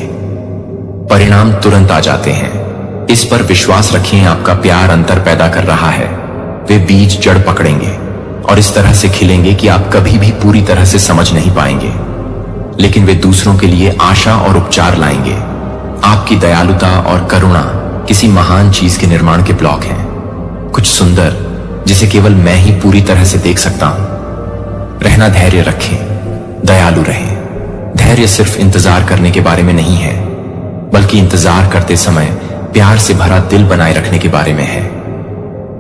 Speaker 1: परिणाम तुरंत आ जाते हैं। इस पर विश्वास रखिए, आपका प्यार अंतर पैदा कर रहा है। वे बीज जड़ पकड़ेंगे और इस तरह से खिलेंगे कि आप कभी भी पूरी तरह से समझ नहीं पाएंगे, लेकिन वे दूसरों के लिए आशा और उपचार लाएंगे। आपकी दयालुता और करुणा किसी महान चीज के निर्माण के ब्लॉक हैं, कुछ सुंदर जिसे केवल मैं ही पूरी तरह से देख सकता हूं। रहना धैर्य रखें, दयालु रहें। धैर्य सिर्फ इंतजार करने के बारे में नहीं है, बल्कि इंतजार करते समय प्यार से भरा दिल बनाए रखने के बारे में है।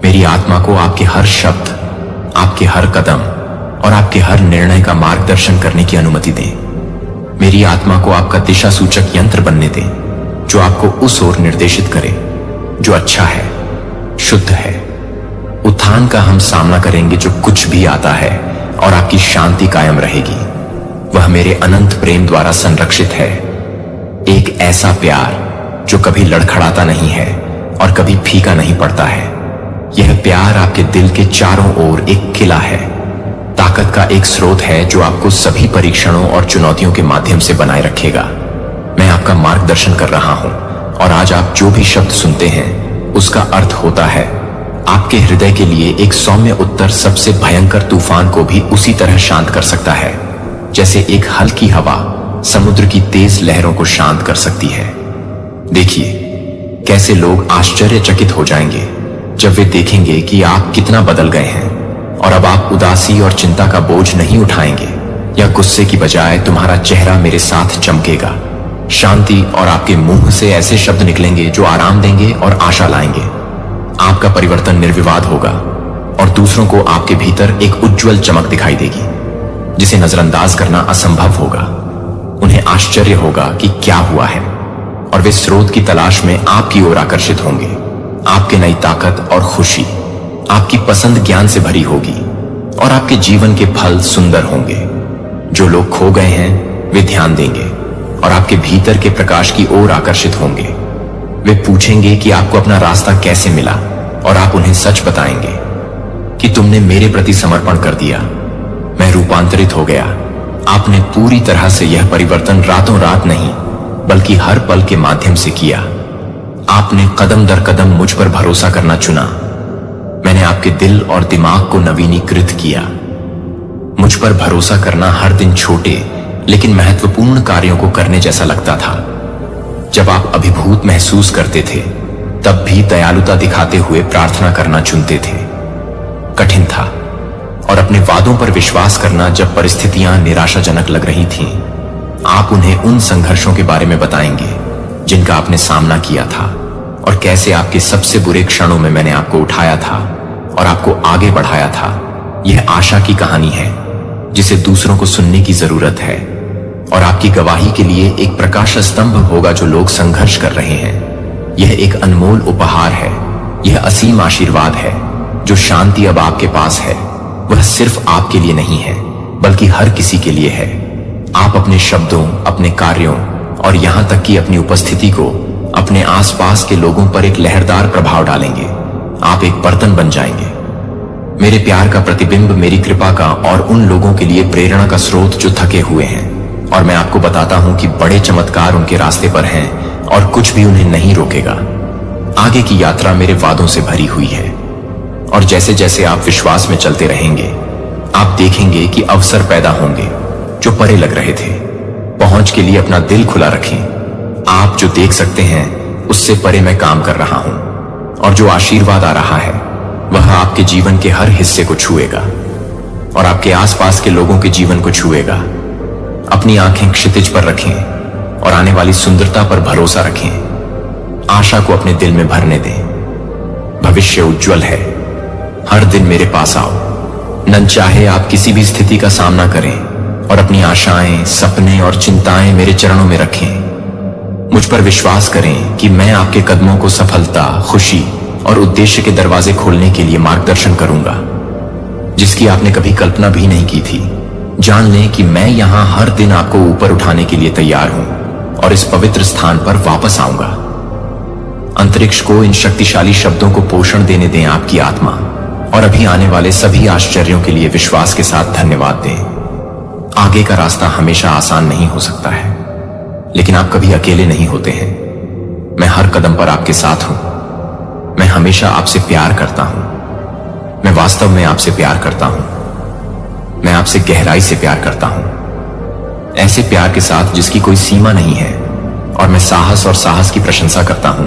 Speaker 1: मेरी आत्मा को आपके हर शब्द, आपके हर कदम और आपके हर निर्णय का मार्गदर्शन करने की अनुमति दें। मेरी आत्मा को आपका दिशा सूचक यंत्र बनने दें, जो आपको उस ओर निर्देशित करे जो अच्छा है, शुद्ध है। उत्थान का हम सामना करेंगे जो कुछ भी आता है, और आपकी शांति कायम रहेगी। वह मेरे अनंत प्रेम द्वारा संरक्षित है। एक ऐसा प्यार जो कभी लड़खड़ाता नहीं है और कभी फीका नहीं पड़ता है। यह प्यार आपके दिल के चारों ओर एक किला है, ताकत का एक स्रोत है जो आपको सभी परीक्षणों और चुनौतियों के माध्यम से बनाए रखेगा। मैं आपका मार्गदर्शन कर रहा हूं, और आज आप जो भी शब्द सुनते हैं उसका अर्थ होता है आपके हृदय के लिए एक सौम्य उत्तर सबसे भयंकर तूफान को भी उसी तरह शांत कर सकता है जैसे एक हल्की हवा समुद्र की तेज लहरों को शांत कर सकती है। देखिए कैसे लोग आश्चर्यचकित हो जाएंगे जब वे देखेंगे कि आप कितना बदल गए हैं, और अब आप उदासी और चिंता का बोझ नहीं उठाएंगे, या गुस्से की बजाय तुम्हारा चेहरा मेरे साथ चमकेगा। शांति और आपके मुंह से ऐसे शब्द निकलेंगे जो आराम देंगे और आशा लाएंगे। आपका परिवर्तन निर्विवाद होगा, और दूसरों को आपके भीतर एक उज्जवल चमक दिखाई देगी जिसे नजरअंदाज करना असंभव होगा। उन्हें आश्चर्य होगा कि क्या हुआ है, और वे स्रोत की तलाश में आपकी ओर आकर्षित होंगे। आपके नई ताकत और खुशी आपकी पसंद ज्ञान से भरी होगी, और आपके जीवन के फल सुंदर होंगे। जो लोग खो गए हैं वे ध्यान देंगे और आपके भीतर के प्रकाश की ओर आकर्षित होंगे। वे पूछेंगे कि आपको अपना रास्ता कैसे मिला, और आप उन्हें सच बताएंगे कि तुमने मेरे प्रति समर्पण कर दिया। मैं रूपांतरित हो गया। आपने पूरी तरह से यह परिवर्तन रातों रात नहीं, बल्कि हर पल के माध्यम से किया। आपने कदम दर कदम मुझ पर भरोसा करना चुना। मैंने आपके दिल और दिमाग को नवीनीकृत किया। मुझ पर भरोसा करना हर दिन छोटे लेकिन महत्वपूर्ण कार्यों को करने जैसा लगता था। जब आप अभिभूत महसूस करते थे, तब भी दयालुता दिखाते हुए प्रार्थना करना चुनते थे। कठिन था, और अपने वादों पर विश्वास करना जब परिस्थितियां निराशाजनक लग रही थीं। आप उन्हें उन संघर्षों के बारे में बताएंगे जिनका आपने सामना किया था, और कैसे आपके सबसे बुरे क्षणों में मैंने आपको उठाया था और आपको आगे बढ़ाया था। यह आशा की कहानी है जिसे दूसरों को सुनने की जरूरत है, और आपकी गवाही के लिए एक प्रकाश स्तंभ होगा जो लोग संघर्ष कर रहे हैं। यह एक अनमोल उपहार है, यह असीम आशीर्वाद है। जो शांति अब आपके पास है वह सिर्फ आपके लिए नहीं है, बल्कि हर किसी के लिए है। आप अपने शब्दों, अपने कार्यों और यहां तक कि अपनी उपस्थिति को अपने आसपास के लोगों पर एक लहरदार प्रभाव डालेंगे। आप एक बर्तन बन जाएंगे, मेरे प्यार का प्रतिबिंब, मेरी कृपा का, और उन लोगों के लिए प्रेरणा का स्रोत जो थके हुए हैं। और मैं आपको बताता हूं कि बड़े चमत्कार उनके रास्ते पर हैं, और कुछ भी उन्हें नहीं रोकेगा। आगे की यात्रा मेरे वादों से भरी हुई है, और जैसे जैसे आप विश्वास में चलते रहेंगे, आप देखेंगे कि अवसर पैदा होंगे जो परे लग रहे थे। पहुंच के लिए अपना दिल खुला रखें। आप जो देख सकते हैं उससे परे मैं काम कर रहा हूं, और जो आशीर्वाद आ रहा है वह आपके जीवन के हर हिस्से को छुएगा, और आपके आसपास के लोगों के जीवन को छुएगा। अपनी आंखें क्षितिज पर रखें और आने वाली सुंदरता पर भरोसा रखें। आशा को अपने दिल में भरने दें। भविष्य उज्जवल है। हर दिन मेरे पास आओ। न चाहे आप किसी भी स्थिति का सामना करें, और अपनी आशाएं, सपने और चिंताएं मेरे चरणों में रखें। मुझ पर विश्वास करें कि मैं आपके कदमों को सफलता, खुशी और उद्देश्य के दरवाजे खोलने के लिए मार्गदर्शन करूंगा, जिसकी आपने कभी कल्पना भी नहीं की थी। जान लें कि मैं यहां हर दिन आपको ऊपर उठाने के लिए तैयार हूं, और इस पवित्र स्थान पर वापस आऊंगा। अंतरिक्ष को इन शक्तिशाली शब्दों को पोषण देने दें आपकी आत्मा, और अभी आने वाले सभी आश्चर्यों के लिए विश्वास के साथ धन्यवाद दें। आगे का रास्ता हमेशा आसान नहीं हो सकता है, लेकिन आप कभी अकेले नहीं होते हैं। मैं हर कदम पर आपके साथ हूं। मैं हमेशा आपसे प्यार करता हूं। मैं वास्तव में आपसे प्यार करता हूं। मैं आपसे गहराई से प्यार करता हूं, ऐसे प्यार के साथ जिसकी कोई सीमा नहीं है। और मैं साहस की प्रशंसा करता हूं।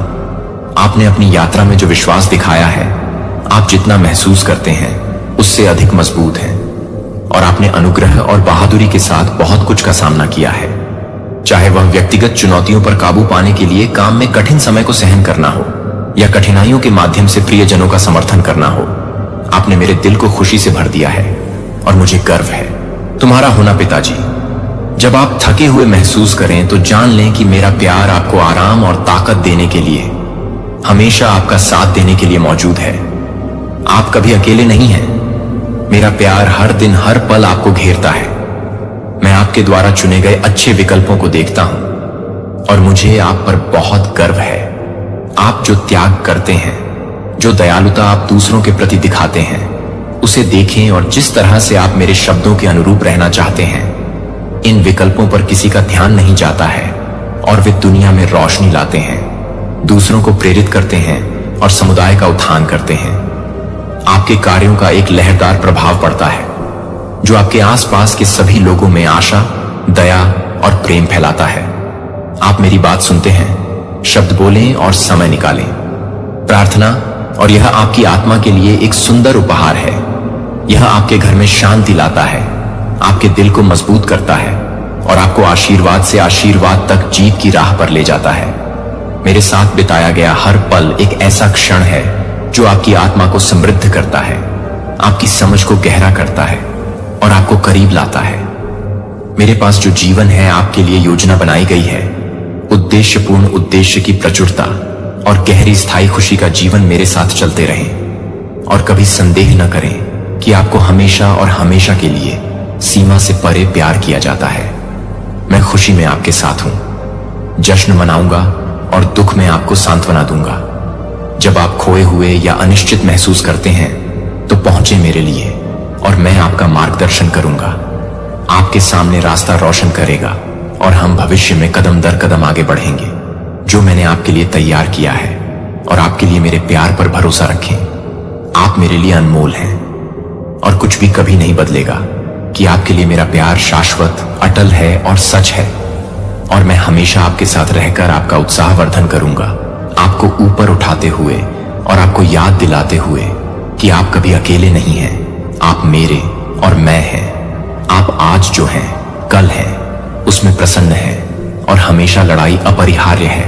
Speaker 1: आपने अपनी यात्रा में जो विश्वास दिखाया है, आप जितना महसूस करते हैं उससे अधिक मजबूत हैं। और आपने अनुग्रह और बहादुरी के साथ बहुत कुछ का सामना किया है, चाहे वह व्यक्तिगत चुनौतियों पर काबू पाने के लिए काम में कठिन समय को सहन करना हो या कठिनाइयों के माध्यम से प्रियजनों का समर्थन करना हो। आपने मेरे दिल को खुशी से भर दिया है और मुझे गर्व है तुम्हारा होना पिताजी। जब आप थके हुए महसूस करें तो जान लें कि मेरा प्यार आपको आराम और ताकत देने के लिए, हमेशा आपका साथ देने के लिए मौजूद है। आप कभी अकेले नहीं हैं। मेरा प्यार हर दिन हर पल आपको घेरता है। मैं आपके द्वारा चुने गए अच्छे विकल्पों को देखता हूं और मुझे आप पर बहुत गर्व है। आप जो त्याग करते हैं, जो दयालुता आप दूसरों के प्रति दिखाते हैं, उसे देखें और जिस तरह से आप मेरे शब्दों के अनुरूप रहना चाहते हैं, इन विकल्पों पर किसी का ध्यान नहीं जाता है और वे दुनिया में रोशनी लाते हैं, दूसरों को प्रेरित करते हैं और समुदाय का उत्थान करते हैं। आपके कार्यों का एक लहरदार प्रभाव पड़ता है जो आपके आसपास के सभी लोगों में आशा, दया और प्रेम फैलाता है। आप मेरी बात सुनते हैं, शब्द बोलें और समय निकालें। प्रार्थना और यह आपकी आत्मा के लिए एक सुंदर उपहार है। यह आपके घर में शांति लाता है, आपके दिल को मजबूत करता है और आपको आशीर्वाद से आशीर्वाद तक जीत की राह पर ले जाता है। मेरे साथ बिताया गया हर पल एक ऐसा क्षण है जो आपकी आत्मा को समृद्ध करता है, आपकी समझ को गहरा करता है और आपको करीब लाता है। मेरे पास जो जीवन है, आपके लिए योजना बनाई गई है। उद्देश्यपूर्ण उद्देश्य की प्रचुरता और गहरी स्थायी खुशी का जीवन मेरे साथ चलते रहें। और कभी संदेह न करें कि आपको हमेशा और हमेशा के लिए सीमा से परे प्यार किया जाता है। मैं खुशी में आपके साथ हूं, जश्न मनाऊंगा और दुख में आपको सांत्वना दूंगा। जब आप खोए हुए या अनिश्चित महसूस करते हैं तो पहुंचे मेरे लिए और मैं आपका मार्गदर्शन करूंगा। आपके सामने रास्ता रोशन करेगा और हम भविष्य में कदम दर कदम आगे बढ़ेंगे जो मैंने आपके लिए तैयार किया है। और आपके लिए मेरे प्यार पर भरोसा रखें। आप मेरे लिए अनमोल हैं और कुछ भी कभी नहीं बदलेगा कि आपके लिए मेरा प्यार शाश्वत, अटल है और सच है। और मैं हमेशा आपके साथ रहकर आपका उत्साहवर्धन करूंगा, आपको ऊपर उठाते हुए और आपको याद दिलाते हुए कि आप कभी अकेले नहीं हैं। आप मेरे और मैं हैं। आप आज जो हैं, कल हैं, उसमें प्रसन्न हैं और हमेशा लड़ाई अपरिहार्य है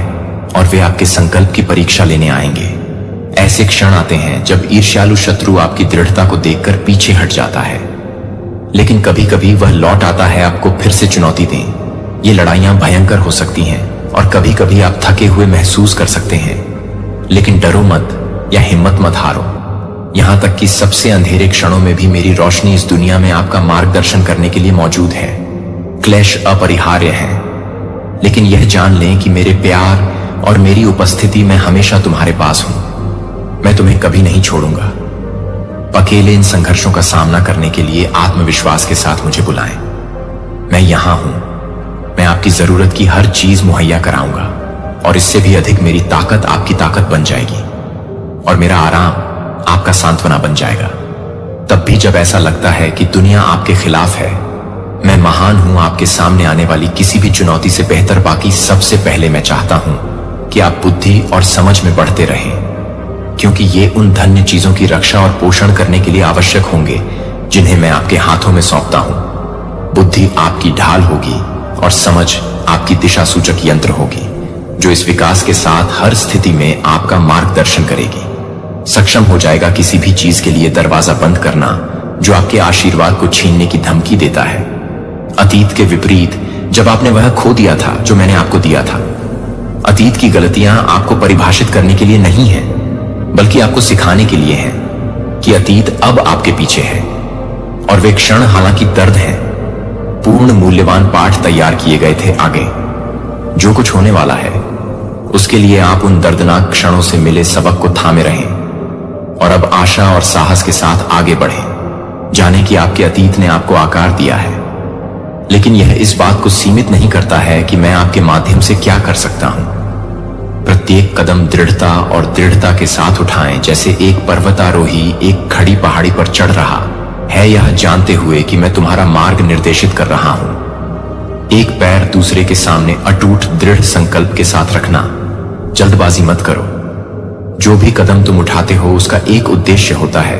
Speaker 1: और वे आपके संकल्प की परीक्षा लेने आएंगे। ऐसे क्षण आते हैं जब ईर्ष्यालु शत्रु आपकी दृढ़ता को देखकर पीछे हट जाता है, लेकिन कभी कभी वह लौट आता है आपको फिर से चुनौती दें। ये लड़ाइयां भयंकर हो सकती हैं और कभी कभी आप थके हुए महसूस कर सकते हैं, लेकिन डरो मत या हिम्मत मत हारो। यहां तक कि सबसे अंधेरे क्षणों में भी मेरी रोशनी इस दुनिया में आपका मार्गदर्शन करने के लिए मौजूद है। क्लेश अपरिहार्य है, लेकिन यह जान लें कि मेरे प्यार और मेरी उपस्थिति में हमेशा तुम्हारे पास हूं। मैं तुम्हें कभी नहीं छोड़ूंगा। अकेले इन संघर्षों का सामना करने के लिए आत्मविश्वास के साथ मुझे बुलाएं। मैं यहां हूं। मैं आपकी जरूरत की हर चीज मुहैया कराऊंगा और इससे भी अधिक मेरी ताकत आपकी ताकत बन जाएगी और मेरा आराम आपका सांत्वना बन जाएगा। तब भी जब ऐसा लगता है कि दुनिया आपके खिलाफ है, मैं महान हूं आपके सामने आने वाली किसी भी चुनौती से बेहतर। बाकी सबसे पहले मैं चाहता हूं कि आप बुद्धि और समझ में बढ़ते रहें, क्योंकि ये उन धन्य चीजों की रक्षा और पोषण करने के लिए आवश्यक होंगे जिन्हें मैं आपके हाथों में सौंपता हूं। बुद्धि आपकी ढाल होगी और समझ आपकी दिशा सूचक यंत्र होगी जो इस विकास के साथ हर स्थिति में आपका मार्गदर्शन करेगी। सक्षम हो जाएगा किसी भी चीज के लिए दरवाजा बंद करना जो आपके आशीर्वाद को छीनने की धमकी देता है। अतीत के विपरीत, जब आपने वह खो दिया था जो मैंने आपको दिया था। अतीत की गलतियां आपको परिभाषित करने के लिए नहीं है, बल्कि आपको सिखाने के लिए है कि अतीत अब आपके पीछे है और वे क्षण हालांकि दर्द हैं, पूर्ण मूल्यवान पाठ तैयार किए गए थे आगे। जो कुछ होने वाला है उसके लिए आप उन दर्दनाक क्षणों से मिले सबक को थामे रहें और अब आशा और साहस के साथ आगे बढ़ें। जाने कि आपके अतीत ने आपको आकार दिया है, लेकिन यह इस बात को सीमित नहीं करता है कि मैं आपके माध्यम से क्या कर सकता हूं। प्रत्येक कदम दृढ़ता और दृढ़ता के साथ उठाएं, जैसे एक पर्वतारोही एक खड़ी पहाड़ी पर चढ़ रहा है, यह जानते हुए कि मैं तुम्हारा मार्ग निर्देशित कर रहा हूं। एक पैर दूसरे के सामने अटूट दृढ़ संकल्प के साथ रखना। जल्दबाजी मत करो। जो भी कदम तुम उठाते हो उसका एक उद्देश्य होता है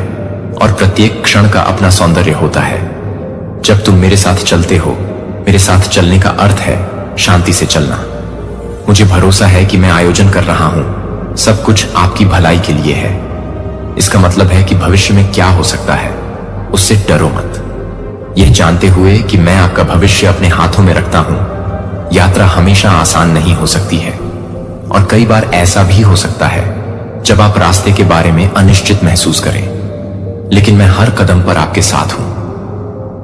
Speaker 1: और प्रत्येक क्षण का अपना सौंदर्य होता है। जब तुम मेरे साथ चलते हो, मेरे साथ चलने का अर्थ है शांति से चलना। मुझे भरोसा है कि मैं आयोजन कर रहा हूं, सब कुछ आपकी भलाई के लिए है। इसका मतलब है कि भविष्य में क्या हो सकता है उससे डरो मत, यह जानते हुए कि मैं आपका भविष्य अपने हाथों में रखता हूं। यात्रा हमेशा आसान नहीं हो सकती है और कई बार ऐसा भी हो सकता है जब आप रास्ते के बारे में अनिश्चित महसूस करें, लेकिन मैं हर कदम पर आपके साथ हूं।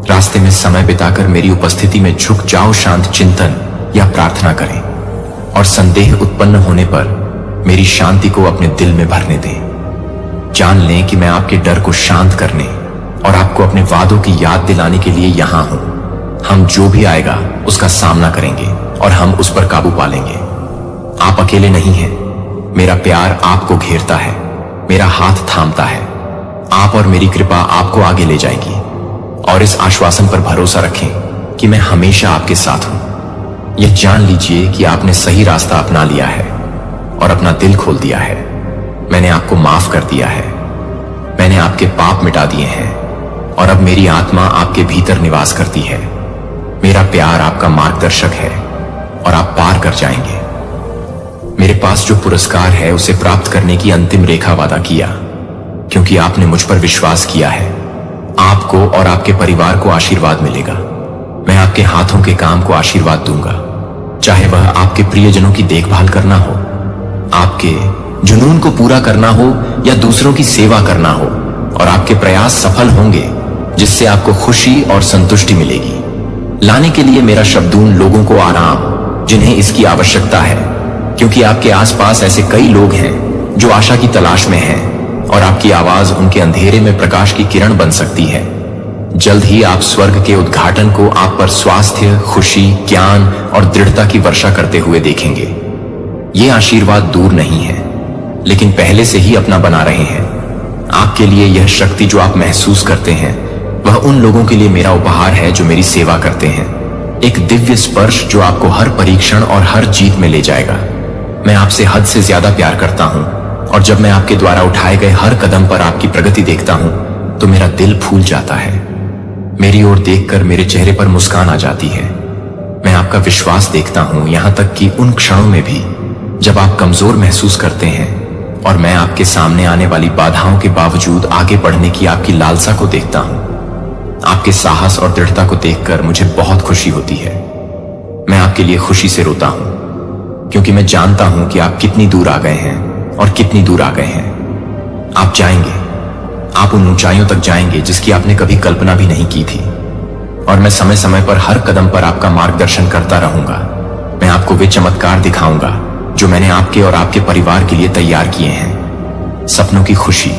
Speaker 1: रास्ते में समय बिताकर मेरी उपस्थिति में झुक जाओ, शांत चिंतन या प्रार्थना करें और संदेह उत्पन्न होने पर मेरी शांति को अपने दिल में भरने दें। जान लें कि मैं आपके डर को शांत करने और आपको अपने वादों की याद दिलाने के लिए यहां हूं। हम जो भी आएगा उसका सामना करेंगे और हम उस पर काबू पा लेंगे। आप अकेले नहीं हैं, मेरा प्यार आपको घेरता है, मेरा हाथ थामता है। आप और मेरी कृपा आपको आगे ले जाएगी और इस आश्वासन पर भरोसा रखें कि मैं हमेशा आपके साथ हूं। यह जान लीजिए कि आपने सही रास्ता अपना लिया है और अपना दिल खोल दिया है। मैंने आपको माफ कर दिया है, मैंने आपके पाप मिटा दिए हैं और अब मेरी आत्मा आपके भीतर निवास करती है। मेरा प्यार आपका मार्गदर्शक है और आप पार कर जाएंगे। मेरे पास जो पुरस्कार है उसे प्राप्त करने की अंतिम रेखा वादा किया, क्योंकि आपने मुझ पर विश्वास किया है। आपको और आपके परिवार को आशीर्वाद मिलेगा। मैं आपके हाथों के काम को आशीर्वाद दूंगा, चाहे वह आपके प्रियजनों की देखभाल करना हो, आपके जुनून को पूरा करना हो या दूसरों की सेवा करना हो। और आपके प्रयास सफल होंगे, जिससे आपको खुशी और संतुष्टि मिलेगी। लाने के लिए मेरा शब्द उन लोगों को आराम जिन्हें इसकी आवश्यकता है, क्योंकि आपके आसपास ऐसे कई लोग हैं जो आशा की तलाश में हैं और आपकी आवाज उनके अंधेरे में प्रकाश की किरण बन सकती है। जल्द ही आप स्वर्ग के उद्घाटन को आप पर स्वास्थ्य, खुशी, ज्ञान और दृढ़ता की वर्षा करते हुए देखेंगे। ये आशीर्वाद दूर नहीं है, लेकिन पहले से ही अपना बना रहे हैं। आपके लिए यह शक्ति जो आप महसूस करते हैं, वह उन लोगों के लिए मेरा उपहार है जो मेरी सेवा करते हैं। एक दिव्य स्पर्श जो आपको हर परीक्षण और हर जीत में ले जाएगा। मैं आपसे हद से ज्यादा प्यार करता हूं और जब मैं आपके द्वारा उठाए गए हर कदम पर आपकी प्रगति देखता हूं तो मेरा दिल फूल जाता है। मेरी ओर देखकर मेरे चेहरे पर मुस्कान आ जाती है। मैं आपका विश्वास देखता हूं, यहां तक कि उन क्षणों में भी जब आप कमजोर महसूस करते हैं और मैं आपके सामने आने वाली बाधाओं के बावजूद आगे बढ़ने की आपकी लालसा को देखता हूं। आपके साहस और दृढ़ता को देखकर मुझे बहुत खुशी होती है। मैं आपके लिए खुशी से रोता हूं, क्योंकि मैं जानता हूं कि आप कितनी दूर आ गए हैं और कितनी दूर आ गए हैं। आप जाएंगे, आप उन ऊंचाइयों तक जाएंगे जिसकी आपने कभी कल्पना भी नहीं की थी। और मैं समय समय पर हर कदम पर आपका मार्गदर्शन करता रहूंगा। मैं आपको वे चमत्कार दिखाऊंगा जो मैंने आपके और आपके परिवार के लिए तैयार किए हैं। सपनों की खुशी,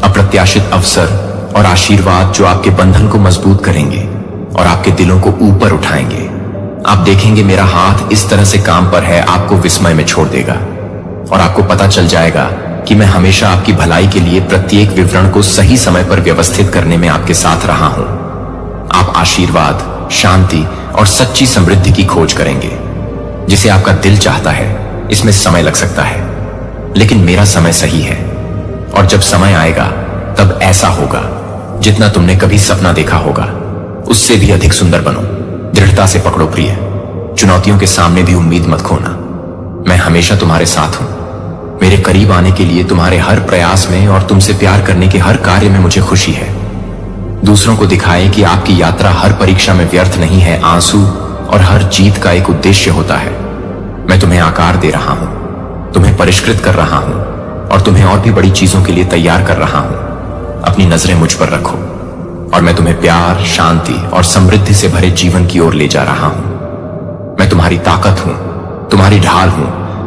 Speaker 1: अप्रत्याशित अवसर और आशीर्वाद जो आपके बंधन को मजबूत करेंगे और आपके दिलों को ऊपर उठाएंगे। आप देखेंगे मेरा हाथ इस तरह से काम पर है, आपको विस्मय में छोड़ देगा और आपको पता चल जाएगा कि मैं हमेशा आपकी भलाई के लिए प्रत्येक विवरण को सही समय पर व्यवस्थित करने में आपके साथ रहा हूं। आप आशीर्वाद, शांति और सच्ची समृद्धि की खोज करेंगे, जिसे आपका दिल चाहता है। इसमें समय लग सकता है, लेकिन मेरा समय सही है और जब समय आएगा तब ऐसा होगा जितना तुमने कभी सपना देखा होगा, उससे भी अधिक सुंदर बनो। दृढ़ता से पकड़ो प्रिय, चुनौतियों के सामने भी उम्मीद मत खोना। मैं हमेशा तुम्हारे साथ हूं। मेरे करीब आने के लिए तुम्हारे हर प्रयास में और तुमसे प्यार करने के हर कार्य में मुझे खुशी है। दूसरों को दिखाएं कि आपकी यात्रा हर परीक्षा में व्यर्थ नहीं है। आंसू और हर जीत का एक उद्देश्य होता है। मैं तुम्हें आकार दे रहा हूं, तुम्हें परिष्कृत कर रहा हूं और तुम्हें और भी बड़ी चीजों के लिए तैयार कर रहा हूं। अपनी नजरें मुझ पर रखो और मैं तुम्हें प्यार, शांति और समृद्धि से भरे जीवन की ओर ले जा रहा हूं। मैं तुम्हारी ताकत हूं, तुम्हारी ढाल हूं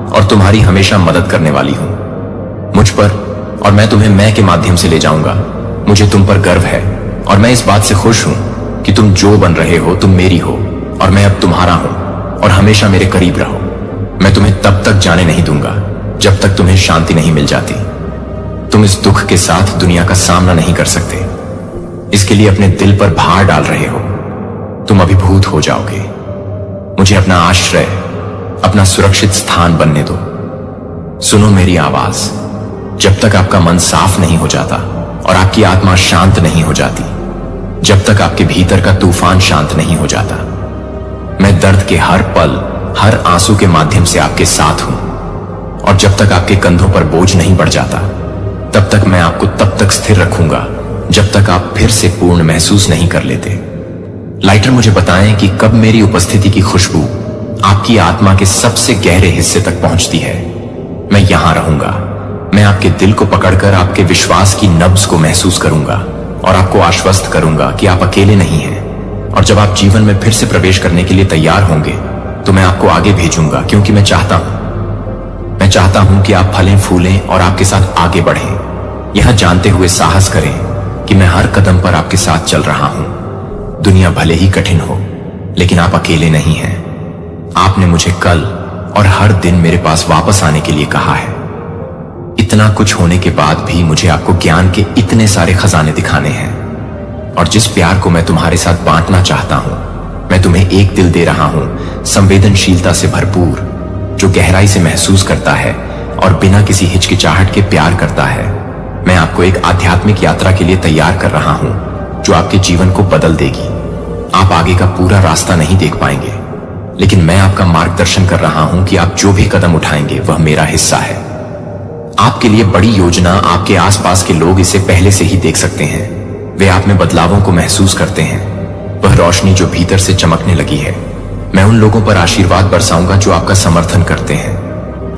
Speaker 1: और तुम्हारी हमेशा मदद करने वाली हूं। मुझ पर और मैं तुम्हें मैं के माध्यम से ले जाऊंगा। मुझे तुम पर गर्व है और मैं इस बात से खुश हूं कि तुम जो बन रहे हो तुम मेरी हो और मैं अब तुम्हारा हूं और हमेशा मेरे करीब रहो। मैं तुम्हें तब तक जाने नहीं दूंगा जब तक तुम्हें शांति नहीं मिल जाती। तुम इस दुख के साथ दुनिया का सामना नहीं कर सकते, इसके लिए अपने दिल पर भार डाल रहे हो। तुम अभिभूत हो जाओगे। मुझे अपना आश्रय, अपना सुरक्षित स्थान बनने दो। सुनो मेरी आवाज। जब तक आपका मन साफ नहीं हो जाता और आपकी आत्मा शांत नहीं हो जाती, जब तक आपके भीतर का तूफान शांत नहीं हो जाता, मैं दर्द के हर पल, हर आंसू के माध्यम से आपके साथ हूं। और जब तक आपके कंधों पर बोझ नहीं बढ़ जाता, तब तक मैं आपको तब तक स्थिर रखूंगा जब तक आप फिर से पूर्ण महसूस नहीं कर लेते। लाइटर, मुझे बताएं कि कब मेरी उपस्थिति की खुशबू आपकी आत्मा के सबसे गहरे हिस्से तक पहुंचती है। मैं यहां रहूंगा। मैं आपके दिल को पकड़कर आपके विश्वास की नब्ज को महसूस करूंगा और आपको आश्वस्त करूंगा कि आप अकेले नहीं हैं। और जब आप जीवन में फिर से प्रवेश करने के लिए तैयार होंगे, तो मैं आपको आगे भेजूंगा, क्योंकि मैं चाहता हूं कि आप फलें फूलें और आपके साथ आगे बढ़ें। यह जानते हुए साहस करें कि मैं हर कदम पर आपके साथ चल रहा हूं। दुनिया भले ही कठिन हो, लेकिन आप अकेले नहीं हैं। आपने मुझे कल और हर दिन मेरे पास वापस आने के लिए कहा है। इतना कुछ होने के बाद भी मुझे आपको ज्ञान के इतने सारे खजाने दिखाने हैं। और जिस प्यार को मैं तुम्हारे साथ बांटना चाहता हूं, मैं तुम्हें एक दिल दे रहा हूं, संवेदनशीलता से भरपूर, जो गहराई से महसूस करता है और बिना किसी हिचकिचाहट के प्यार करता है। मैं आपको एक आध्यात्मिक यात्रा के लिए तैयार कर रहा हूं, जो आपके जीवन को बदल देगी। आप आगे का पूरा रास्ता नहीं देख पाएंगे, लेकिन मैं आपका मार्गदर्शन कर रहा हूं कि आप जो भी कदम उठाएंगे वह मेरा हिस्सा है। आपके लिए बड़ी योजना, आपके आसपास के लोग इसे पहले से ही देख सकते हैं। वे आप में बदलावों को महसूस करते हैं। वह रोशनी जो भीतर से चमकने लगी है। मैं उन लोगों पर आशीर्वाद बरसाऊंगा जो आपका समर्थन करते हैं।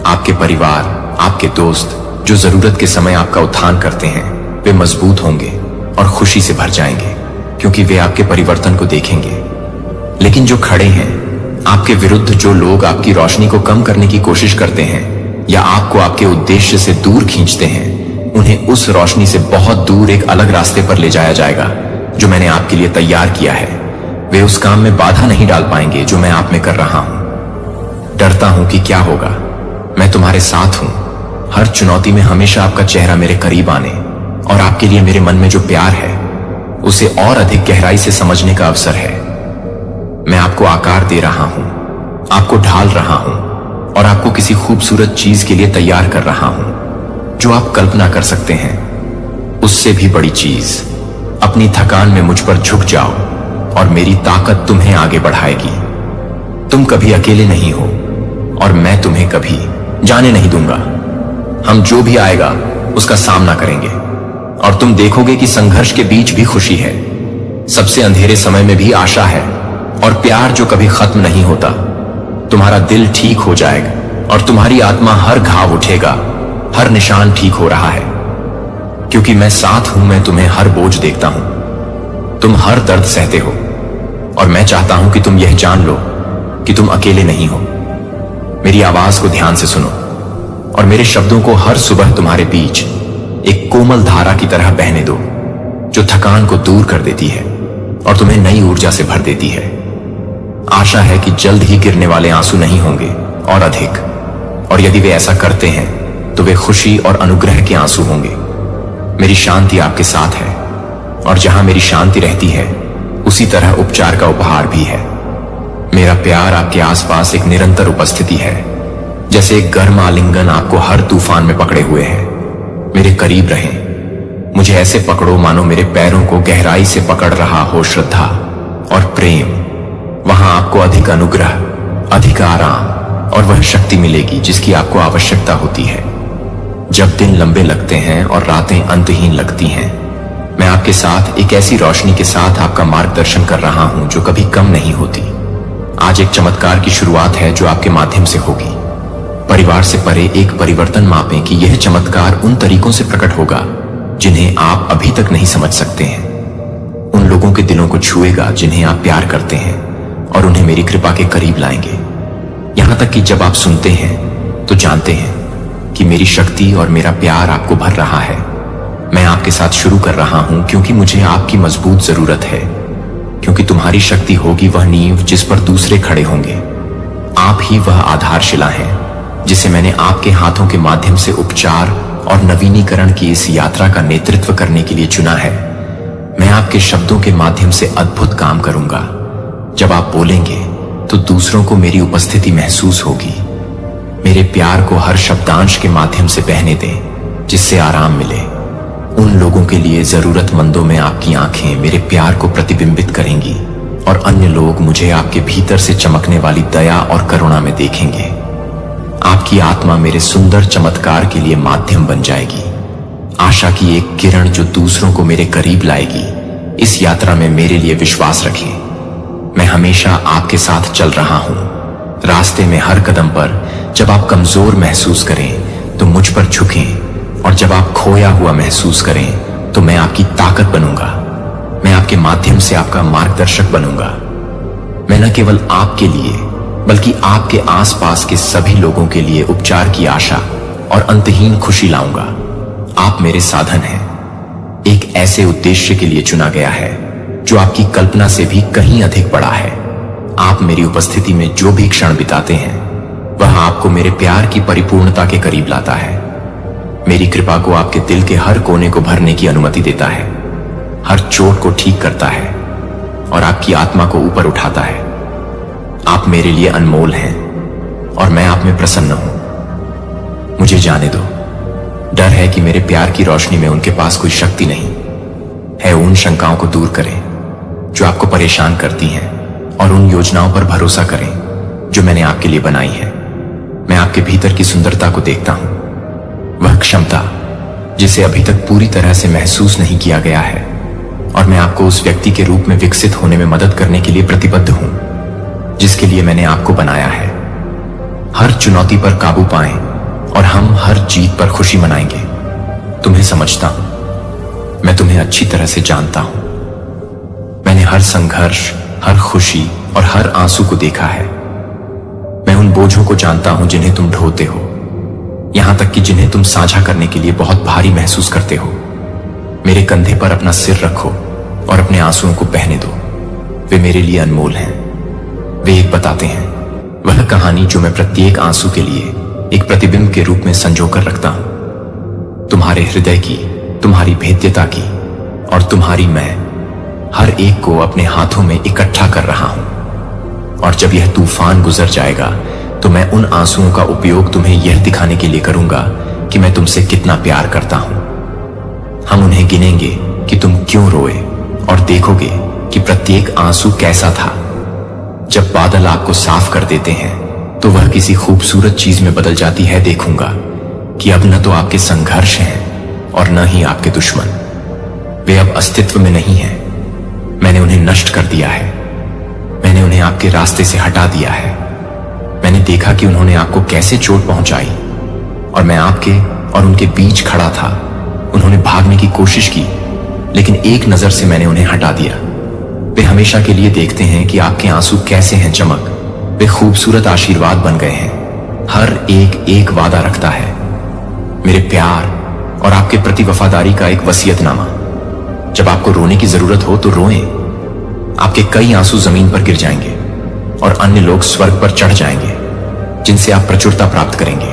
Speaker 1: आपके परिवार, आपके दोस्त जो जरूरत के समय आपका उत्थान करते हैं, वे मजबूत होंगे और खुशी से भर जाएंगे, क्योंकि वे आपके परिवर्तन को देखेंगे। लेकिन जो खड़े हैं आपके विरुद्ध, जो लोग आपकी रोशनी को कम करने की कोशिश करते हैं या आपको आपके उद्देश्य से दूर खींचते हैं, उन्हें उस रोशनी से बहुत दूर एक अलग रास्ते पर ले जाया जाएगा जो मैंने आपके लिए तैयार किया है। वे उस काम में बाधा नहीं डाल पाएंगे जो मैं आप में कर रहा हूं। डरता हूं कि क्या होगा। मैं तुम्हारे साथ हूं। हर चुनौती में हमेशा आपका चेहरा मेरे करीब आने और आपके लिए मेरे मन में जो प्यार है, उसे और अधिक गहराई से समझने का अवसर है। मैं आपको आकार दे रहा हूं, आपको ढाल रहा हूं और आपको किसी खूबसूरत चीज के लिए तैयार कर रहा हूं जो आप कल्पना कर सकते हैं। उससे भी बड़ी चीज, अपनी थकान में मुझ पर झुक जाओ और मेरी ताकत तुम्हें आगे बढ़ाएगी। तुम कभी अकेले नहीं हो और मैं तुम्हें कभी जाने नहीं दूंगा। हम जो भी आएगा उसका सामना करेंगे और तुम देखोगे कि संघर्ष के बीच भी खुशी है। सबसे अंधेरे समय में भी आशा है और प्यार जो कभी खत्म नहीं होता। तुम्हारा दिल ठीक हो जाएगा और तुम्हारी आत्मा, हर घाव उठेगा, हर निशान ठीक हो रहा है, क्योंकि मैं साथ हूं। मैं तुम्हें हर बोझ देखता हूं, तुम हर दर्द सहते हो और मैं चाहता हूं कि तुम यह जान लो कि तुम अकेले नहीं हो। मेरी आवाज को ध्यान से सुनो और मेरे शब्दों को हर सुबह तुम्हारे बीच एक कोमल धारा की तरह बहने दो, जो थकान को दूर कर देती है और तुम्हें नई ऊर्जा से भर देती है। आशा है कि जल्द ही गिरने वाले आंसू नहीं होंगे और अधिक, और यदि वे ऐसा करते हैं तो वे खुशी और अनुग्रह के आंसू होंगे। मेरी शांति आपके साथ है और जहां मेरी शांति रहती है, उसी तरह उपचार का उपहार भी है। मेरा प्यार आपके आसपास एक निरंतर उपस्थिति है, जैसे एक गर्म आलिंगन आपको हर तूफान में पकड़े हुए है। मेरे करीब रहें, मुझे ऐसे पकड़ो मानो मेरे पैरों को गहराई से पकड़ रहा हो श्रद्धा और प्रेम। वहां आपको अधिक अनुग्रह, अधिक आराम और वह शक्ति मिलेगी जिसकी आपको आवश्यकता होती है। जब दिन लंबे लगते हैं और रातें अंतहीन लगती हैं, मैं आपके साथ एक ऐसी रोशनी के साथ आपका मार्गदर्शन कर रहा हूं जो कभी कम नहीं होती। आज एक चमत्कार की शुरुआत है जो आपके माध्यम से होगी। परिवार से परे एक परिवर्तन मापें कि यह चमत्कार उन तरीकों से प्रकट होगा जिन्हें आप अभी तक नहीं समझ सकते हैं। उन लोगों के दिलों को छुएगा जिन्हें आप प्यार करते हैं और उन्हें मेरी कृपा के करीब लाएंगे। यहां तक कि जब आप सुनते हैं तो जानते हैं कि मेरी शक्ति और मेरा प्यार आपको भर रहा है। मैं आपके साथ शुरू कर रहा हूं क्योंकि मुझे आपकी मजबूत जरूरत है, क्योंकि तुम्हारी शक्ति होगी वह नींव जिस पर दूसरे खड़े होंगे। आप ही वह आधारशिला हैं जिसे मैंने आपके हाथों के माध्यम से उपचार और नवीनीकरण की इस यात्रा का नेतृत्व करने के लिए चुना है। मैं आपके शब्दों के माध्यम से अद्भुत काम करूंगा। जब आप बोलेंगे तो दूसरों को मेरी उपस्थिति महसूस होगी। मेरे प्यार को हर शब्दांश के माध्यम से बहने दें, जिससे आराम मिले। उन लोगों के लिए जरूरतमंदों में आपकी आंखें मेरे प्यार को प्रतिबिंबित करेंगी और अन्य लोग मुझे आपके भीतर से चमकने वाली दया और करुणा में देखेंगे। आपकी आत्मा मेरे सुंदर चमत्कार के लिए माध्यम बन जाएगी, आशा की एक किरण जो दूसरों को मेरे करीब लाएगी। इस यात्रा में मेरे लिए विश्वास रखें। मैं हमेशा आपके साथ चल रहा हूं। रास्ते में हर कदम पर जब आप कमजोर महसूस करें तो मुझ पर झुकें, और जब आप खोया हुआ महसूस करें तो मैं आपकी ताकत बनूंगा। मैं आपके माध्यम से आपका मार्गदर्शक बनूंगा। मैं न केवल आपके लिए बल्कि आपके आसपास के सभी लोगों के लिए उपचार की आशा और अंतहीन खुशी लाऊंगा। आप मेरे साधन हैं, एक ऐसे उद्देश्य के लिए चुना गया है जो आपकी कल्पना से भी कहीं अधिक बड़ा है। आप मेरी उपस्थिति में जो भी क्षण बिताते हैं वह आपको मेरे प्यार की परिपूर्णता के करीब लाता है। मेरी कृपा को आपके दिल के हर कोने को भरने की अनुमति देता है, हर चोट को ठीक करता है और आपकी आत्मा को ऊपर उठाता है। आप मेरे लिए अनमोल हैं और मैं आप में प्रसन्न हूं। मुझे जाने दो। डर है कि मेरे प्यार की रोशनी में उनके पास कोई शक्ति नहीं है। उन शंकाओं को दूर करें जो आपको परेशान करती हैं और उन योजनाओं पर भरोसा करें जो मैंने आपके लिए बनाई है। मैं आपके भीतर की सुंदरता को देखता हूं, वह क्षमता जिसे अभी तक पूरी तरह से महसूस नहीं किया गया है, और मैं आपको उस व्यक्ति के रूप में विकसित होने में मदद करने के लिए प्रतिबद्ध हूं जिसके लिए मैंने आपको बनाया है। हर चुनौती पर काबू पाएं और हम हर जीत पर खुशी मनाएंगे। तुम्हें समझता हूं, मैं तुम्हें अच्छी तरह से जानता हूं। मैंने हर संघर्ष, हर खुशी और हर आंसू को देखा है। मैं उन बोझों को जानता हूं जिन्हें तुम ढोते हो, यहां तक कि जिन्हें तुम साझा करने के लिए बहुत भारी महसूस करते हो। मेरे कंधे पर अपना सिर रखो और अपने आंसुओं को बहने दो। वे मेरे लिए अनमोल हैं। वे एक बताते हैं, वह कहानी जो मैं प्रत्येक आंसू के लिए एक प्रतिबिंब के रूप में संजोकर रखता हूं। तुम्हारे हृदय की, तुम्हारी भेद्यता की और तुम्हारी मैं हर एक को अपने हाथों में इकट्ठा कर रहा हूं। और जब यह तूफान गुजर जाएगा तो मैं उन आंसुओं का उपयोग तुम्हें यह दिखाने के लिए करूंगा कि मैं तुमसे कितना प्यार करता हूं। हम उन्हें गिनेंगे कि तुम क्यों रोए और देखोगे कि प्रत्येक आंसू कैसा था। जब बादल आपको साफ कर देते हैं तो वह किसी खूबसूरत चीज में बदल जाती है। देखूंगा कि अब न तो आपके संघर्ष हैं और न ही आपके दुश्मन। वे अब अस्तित्व में नहीं हैं। मैंने उन्हें नष्ट कर दिया है। मैंने उन्हें आपके रास्ते से हटा दिया है। मैंने देखा कि उन्होंने आपको कैसे चोट पहुंचाई और मैं आपके और उनके बीच खड़ा था। उन्होंने भागने की कोशिश की, लेकिन एक नजर से मैंने उन्हें हटा दिया। वे हमेशा के लिए देखते हैं कि आपके आंसू कैसे हैं चमक। वे खूबसूरत आशीर्वाद बन गए हैं। हर एक एक वादा रखता है, मेरे प्यार और आपके प्रति वफादारी का एक वसीयतनामा। जब आपको रोने की जरूरत हो तो रोएं। आपके कई आंसू जमीन पर गिर जाएंगे और अन्य लोग स्वर्ग पर चढ़ जाएंगे जिनसे आप प्रचुरता प्राप्त करेंगे।